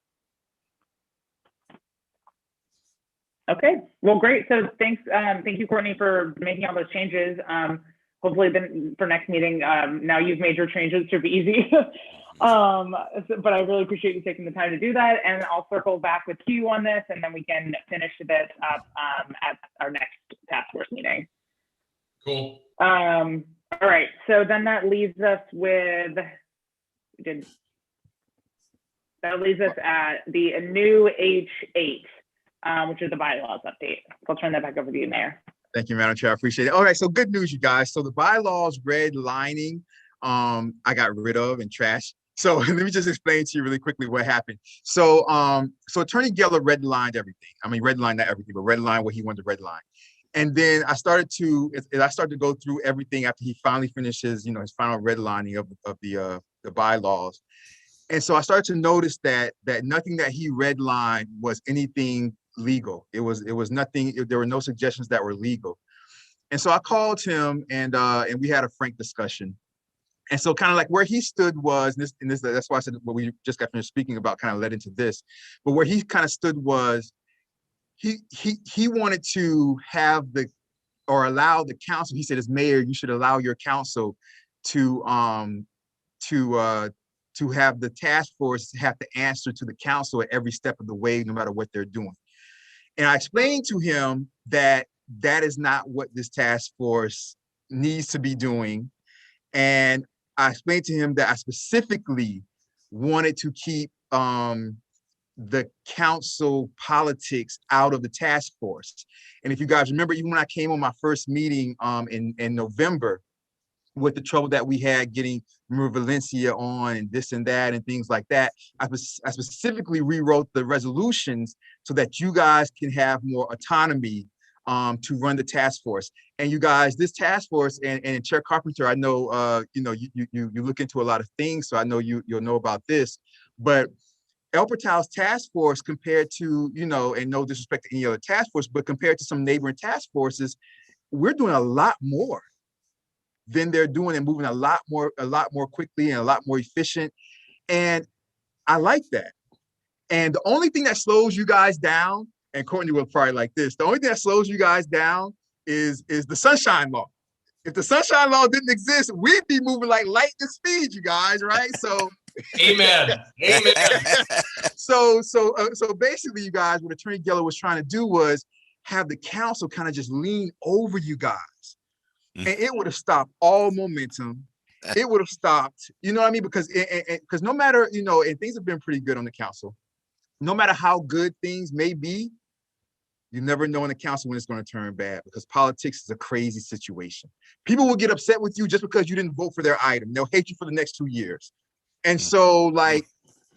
Okay, well, great. So thank you, Courtney, for making all those changes. Hopefully then for next meeting, now you've made your changes, should be easy. But I really appreciate you taking the time to do that. And I'll circle back with you on this, and then we can finish this up at our next task force meeting. Cool. All right, so then that leaves us with, at the new H8, which is the bylaws update. So I'll turn that back over to you, Mayor. Thank you, Madam Chair. I appreciate it. All right, so good news, you guys. So the bylaws redlining, I got rid of and trashed. So let me just explain to you really quickly what happened. So so Attorney Geller redlined everything. I mean, redlined not everything, but redlined what he wanted to redline. And then I started to go through everything after he finally finishes, you know, his final redlining of the bylaws. And so I started to notice that nothing that he redlined was anything legal. It was nothing. There were no suggestions that were legal. And so I called him, and we had a frank discussion. And so kind of like where he stood was, that's why I said what we just got finished speaking about kind of led into this. But where he kind of stood was, he wanted to have allow the council. He said, as mayor, you should allow your council to have the task force have to answer to the council at every step of the way, no matter what they're doing. And I explained to him that that is not what this task force needs to be doing. And I explained to him that I specifically wanted to keep the council politics out of the task force. And if you guys remember, even when I came on my first meeting in November, with the trouble that we had getting Valencia on and this and that and things like that, I specifically rewrote the resolutions so that you guys can have more autonomy to run the task force. And you guys, this task force, and Chair Carpenter, I know you know, you look into a lot of things, so I know you'll know about this, but El Portal's task force, compared to, you know, and no disrespect to any other task force, but compared to some neighboring task forces, we're doing a lot more than they're doing, and moving a lot more quickly and a lot more efficient. And I like that. And the only thing that slows you guys down, and Courtney will probably like this, the only thing that slows you guys down is the sunshine law. If the sunshine law didn't exist, we'd be moving like lightning speed, you guys, right? So, Amen. Amen. so basically, you guys, what Attorney Geller was trying to do was have the council kind of just lean over you guys, and it would have stopped all momentum. It would have stopped, you know what I mean? Because no matter, you know, and things have been pretty good on the council. No matter how good things may be, you never know in the council when it's going to turn bad, because politics is a crazy situation. People will get upset with you just because you didn't vote for their item. They'll hate you for the next 2 years. And so, like,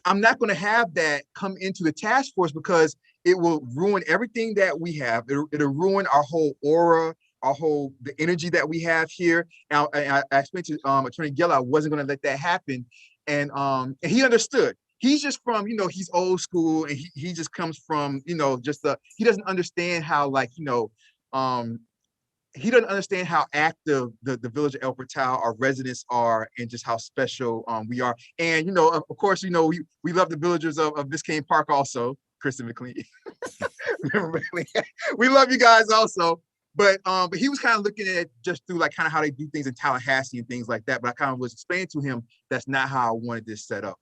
I'm not going to have that come into the task force, because it will ruin everything that we have. It'll ruin our whole aura, the energy that we have here. Now, I explained to Attorney Geller I wasn't going to let that happen. And he understood. He's just from, you know, he's old school, and he just comes from, you know, he doesn't understand how, like, you know, he doesn't understand how active the village of El Portal, our residents are, and just how special we are. And, you know, of course, you know, we love the villagers of Biscayne Park also, Kristen McLean. We love you guys also. But he was kind of looking at it just through, like, kind of how they do things in Tallahassee and things like that. But I kind of was explaining to him that's not how I wanted this set up.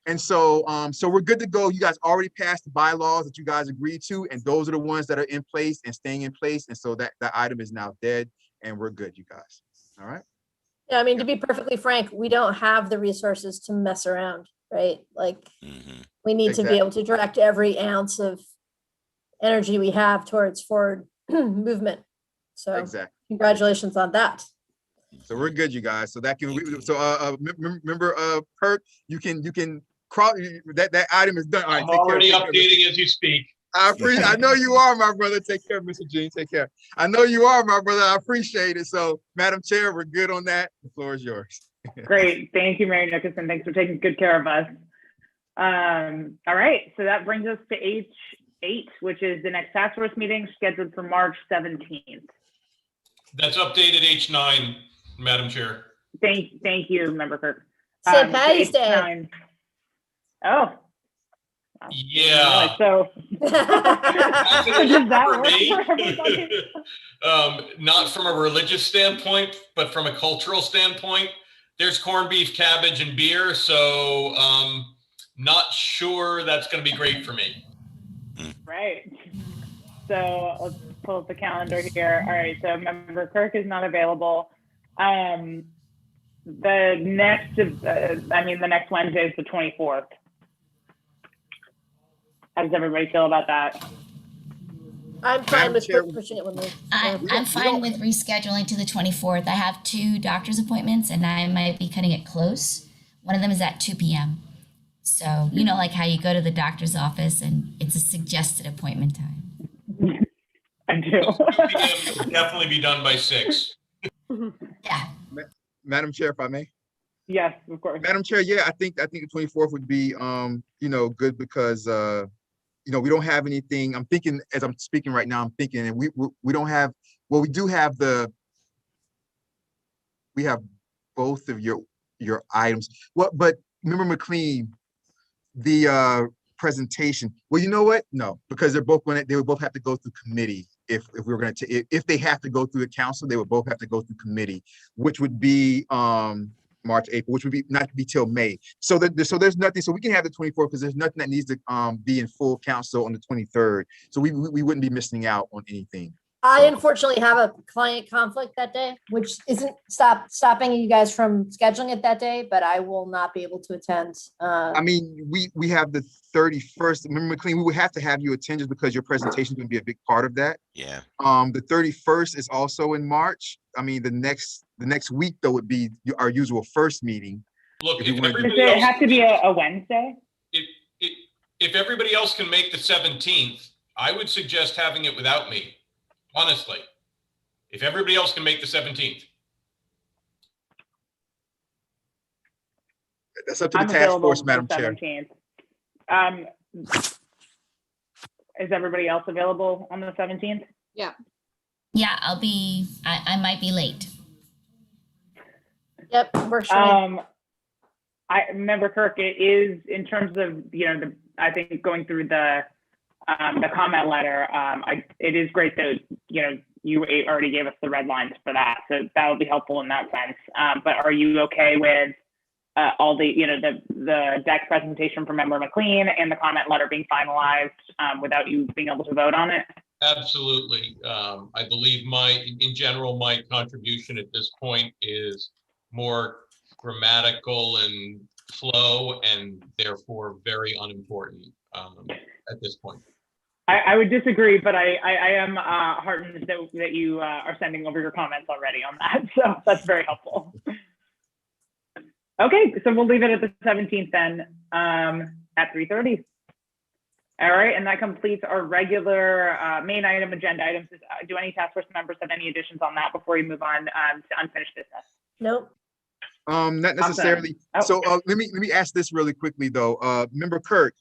And so, so we're good to go. You guys already passed the bylaws that you guys agreed to, and those are the ones that are in place and staying in place. And so that item is now dead, and we're good, you guys. All right. Yeah, I mean, to be perfectly frank, we don't have the resources to mess around, right? Like, we need to be able to direct every ounce of energy we have towards forward movement. So Exactly. Congratulations on that. So we're good, you guys. So that can remember, Kurt, you can cross that item is done. All right, I'm already updating as you speak. I know you are, my brother. Take care, Mr. Jean. Take care. I know you are, my brother. I appreciate it. So, Madam Chair, we're good on that. The floor is yours. Great. Thank you, Mary Nickerson. Thanks for taking good care of us. All right. So that brings us to H8, which is the next task force meeting scheduled for March 17th. That's updated H9, Madam Chair. Thank you, Member Kirk. St. Patty's Day. H9. Oh. Yeah. So does that For work me, for everybody? not from a religious standpoint, but from a cultural standpoint. There's corned beef, cabbage, and beer. So not sure that's going to be great for me. Right. So let's pull up the calendar here. All right. So Member Kirk is not available. The next Wednesday is the 24th. How does everybody feel about that? I'm fine with pushing it with me. I'm fine with rescheduling to the 24th. I have 2 doctor's appointments, and I might be cutting it close. One of them is at 2 p.m. So, you know, like how you go to the doctor's office and it's a suggested appointment time. I do. 2 p.m. will definitely be done by 6. Yeah. Madam Chair, if I may. Yes, of course. Madam Chair, yeah, I think the 24th would be good, because we don't have anything. I'm thinking, as I'm speaking right now, I'm thinking, and we don't have, well, we do have we have both of your items. What, but Member McLean, the presentation, well, you know what? No, because they would both have to go through committee. If we were going to, if they have to go through the council, they would both have to go through committee, which would be March, April, which would be not be till May. So there's nothing. So we can have the 24th, because there's nothing that needs to be in full council on the 23rd. So we wouldn't be missing out on anything. I unfortunately have a client conflict that day, which isn't stopping you guys from scheduling it that day, but I will not be able to attend. I mean, we have the 31st. Remember, McLean, we would have to have you attend just because your presentation is going to be a big part of that. Yeah. The 31st is also in March. I mean, the next week though would be our usual first meeting. Look, Does it have to be a Wednesday? If everybody else can make the 17th, I would suggest having it without me. Honestly, if everybody else can make the 17th. That's up to the task force, Madam Chair. 17th. Is everybody else available on the 17th? Yeah. Yeah, I might be late. Yep, works for me. Member Kirk, it is in terms of, I think going through the comment letter, it is great that, you already gave us the red lines for that. So that'll be helpful in that sense. But are you okay with all the, the deck presentation from Member McLean and the comment letter being finalized without you being able to vote on it? Absolutely. I believe in general, my contribution at this point is more grammatical and flow, and therefore very unimportant at this point. I would disagree, but I am heartened that you are sending over your comments already on that. So that's very helpful. Okay, so we'll leave it at the 17th then at 3:30. All right, and that completes our regular main item agenda items. Do any task force members have any additions on that before we move on to unfinished business? Nope. Not necessarily. Awesome. So let me ask this really quickly though. Member Kirk,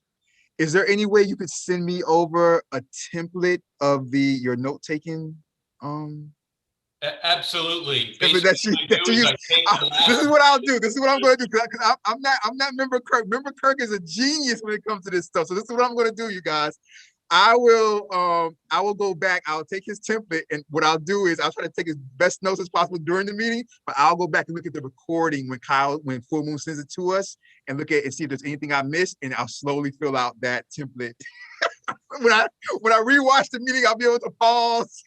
is there any way you could send me over a template of your note taking? Absolutely. This is what I'll do. This is what I'm going to do because I'm not Member Kirk. Member Kirk is a genius when it comes to this stuff. So this is what I'm going to do, you guys. I will go back. I'll take his template, and what I'll do is I'll try to take his best notes as possible during the meeting. But I'll go back and look at the recording when Full Moon sends it to us, and look at and see if there's anything I missed, and I'll slowly fill out that template. when I rewatch the meeting, I'll be able to pause.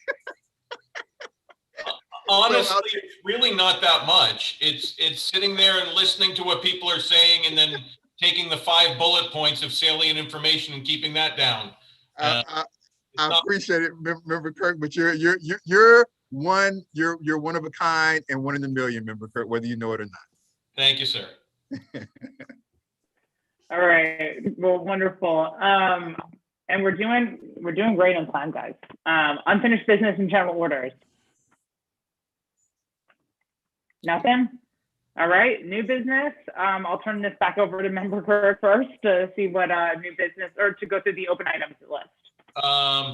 Honestly, it's really not that much. It's sitting there and listening to what people are saying, and then taking the 5 bullet points of salient information and keeping that down. I appreciate it, Member Kirk, but you're one of a kind and one in a million, Member Kirk, whether you know it or not. Thank you, sir. All right. Well, wonderful. And we're doing great on time, guys. Unfinished business and general orders. Nothing? All right, new business. I'll turn this back over to Member Kirk first to see what new business, or to go through the open items list.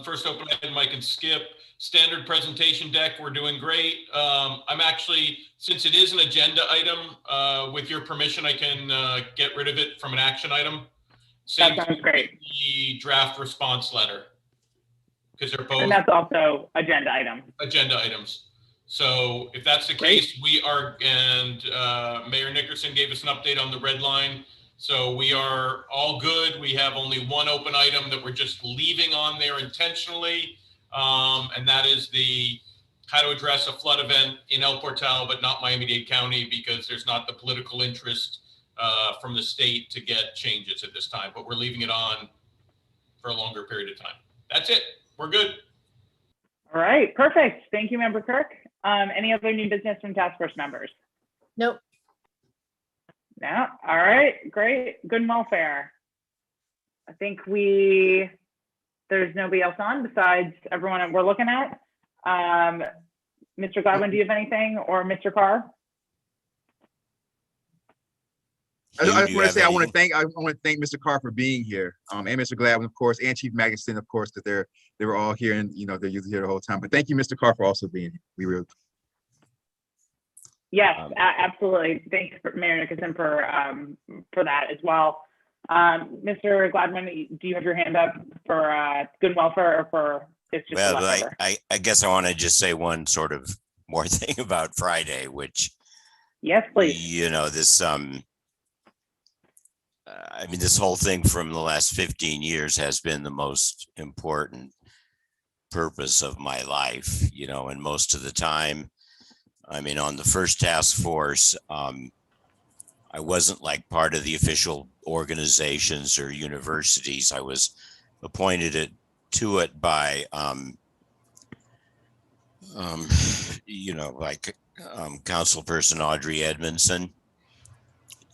First open item I can skip. Standard presentation deck, we're doing great. I'm actually, since it is an agenda item, with your permission, I can get rid of it from an action item. Same That sounds great. The draft response letter, because they're both. And that's also agenda item. Agenda items. So if that's the case, we are, and Mayor Nickerson gave us an update on the red line. So we are all good. We have only one open item that we're just leaving on there intentionally. And that is the how to address a flood event in El Portal, but not Miami-Dade County, because there's not the political interest from the state to get changes at this time, but we're leaving it on for a longer period of time. That's it. We're good. All right, perfect. Thank you, Member Kirk. Any other new business from task force members? Nope. No. All right, great. Good and welfare. I think there's nobody else on besides everyone we're looking at. Mr. Godwin, do you have anything, or Mr. Carr? I just want to say I want to thank Mr. Carr for being here, and Mr. Gladwin, of course, and Chief Magnuson, of course, because they were all here, and they're usually here the whole time. But thank you, Mr. Carr, for also being here. We really. Yes, absolutely. Thanks, Mayor Nickerson, for that as well. Mr. Gladwin, do you have your hand up for good and welfare, or for it's just? Well, I guess I want to just say one sort of more thing about Friday, which. Yes, please. This this whole thing from the last 15 years has been the most important purpose of my life, and most of the time, on the first task force, I wasn't like part of the official organizations or universities. I was appointed to it by, councilperson Audrey Edmondson,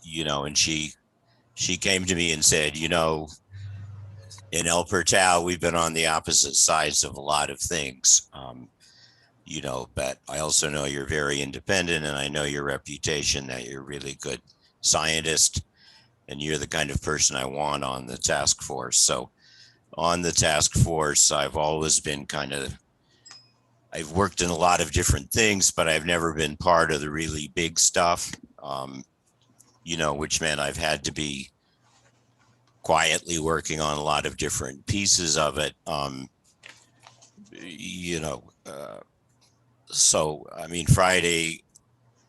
and she came to me and said, in El Portal, we've been on the opposite sides of a lot of things, but I also know you're very independent, and I know your reputation that you're a really good scientist, and you're the kind of person I want on the task force. So on the task force, I've always been I've worked in a lot of different things, but I've never been part of the really big stuff. which meant I've had to be quietly working on a lot of different pieces of it. So, I mean, Friday,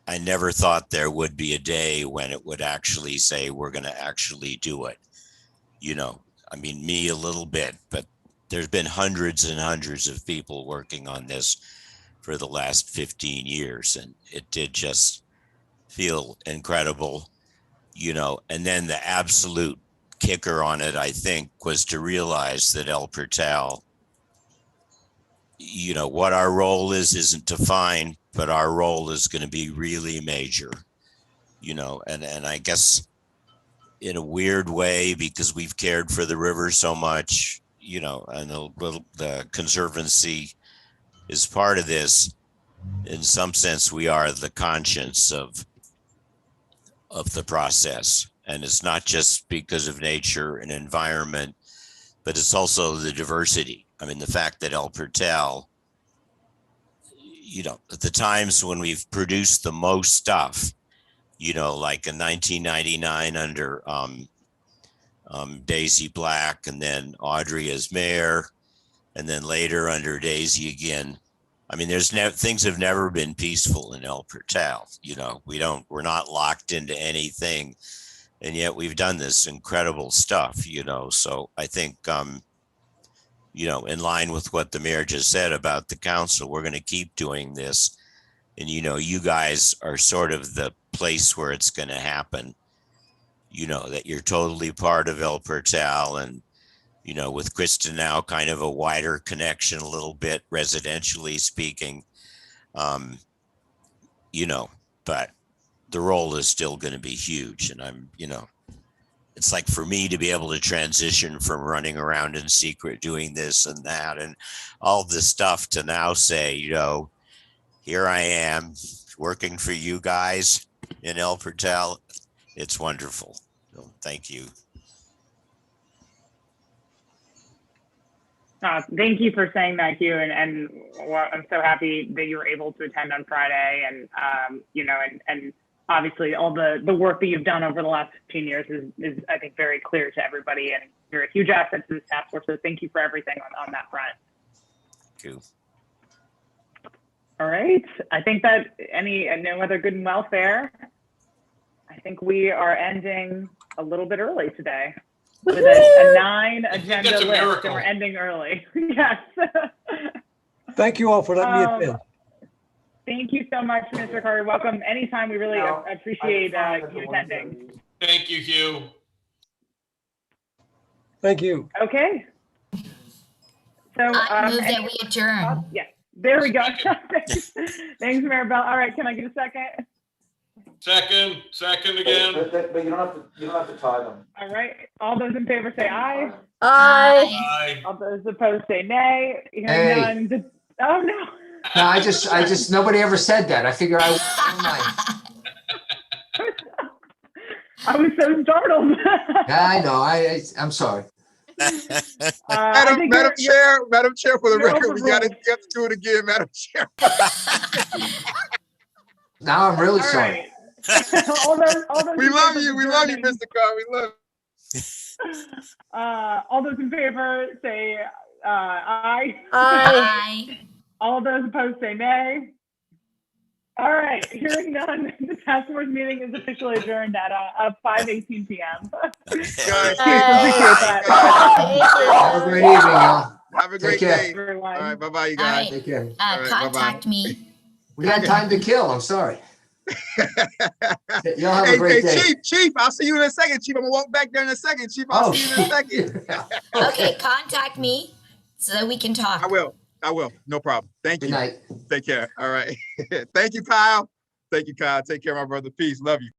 I never thought there would be a day when it would actually say, we're going to actually do it. I mean, me a little bit, but there's been hundreds and hundreds of people working on this for the last 15 years. And it did just feel incredible, and then the absolute kicker on it, I think, was to realize that El Portal, what our role isn't defined, but our role is going to be really major, and I guess in a weird way, because we've cared for the river so much, and the Conservancy is part of this. In some sense, we are the conscience of the process. And it's not just because of nature and environment, but it's also the diversity. I mean, the fact that El Portal, at the times when we've produced the most stuff, like in 1999 under Daisy Black, and then Audrey as mayor, and then later under Daisy again. I mean, things have never been peaceful in El Portal. We're not locked into anything, and yet we've done this incredible stuff. So I think, in line with what the mayor just said about the council, we're going to keep doing this. And, you guys are sort of the place where it's going to happen, that you're totally part of El Portal, and, with Kristen now kind of a wider connection, a little bit residentially speaking, but the role is still going to be huge. And I'm, it's like for me to be able to transition from running around in secret, doing this and that, and all this stuff, to now say, here I am working for you guys in El Portal. It's wonderful. So thank you. Thank you for saying that, Hugh, and well, I'm so happy that you were able to attend on Friday, and and obviously all the work that you've done over the last 15 years is I think very clear to everybody, and you're a huge asset to this task force. So thank you for everything on that front. Thank you. All right. I think that no other good and welfare. I think we are ending a little bit early today with a 9 agenda that's a list, miracle. and we're ending early. Yes. Thank you all for letting me attend. Thank you so much, Mr. Carter. Welcome anytime. We really appreciate you attending. Thank you, Hugh. Thank you. Okay. So I move that we adjourn. yeah, there we go. Thanks, Maribel. All right, can I get a second? Second again. But you don't have to tie them. All right. All those in favor say aye. Aye. Aye. All those opposed say nay. Hearing Hey. none. Oh no. No, I just, nobody ever said that. I figure I I was so startled. I know. I'm sorry. Madam Chair, for the you're record, we got to overruled. do it again, Madam Chair. Now I'm really All sorry. right. all those We in love favor you. of We love you, adjourning, Mr. Carr. We love you. all those in favor say aye. Aye. Aye. All those opposed say nay. All right, hearing none, the task force meeting is officially adjourned at 5:18 p.m. Guys, Appreciate that. Have a great evening, y'all. have a Take great care. day. Everyone. All right, bye-bye, you All guys. right. Take care. All right, bye-bye. Contact me. We got time to kill. I'm sorry. Y'all have a great day. Chief, I'll see you in a second, Chief. I'm gonna walk back there in a second, Chief. I'll see you in a second. Okay, contact me so that we can talk. I will. No problem. Thank Good you. night. Take care. All right. Thank you, Kyle. Thank you, Kyle. Take care, my brother. Peace. Love you.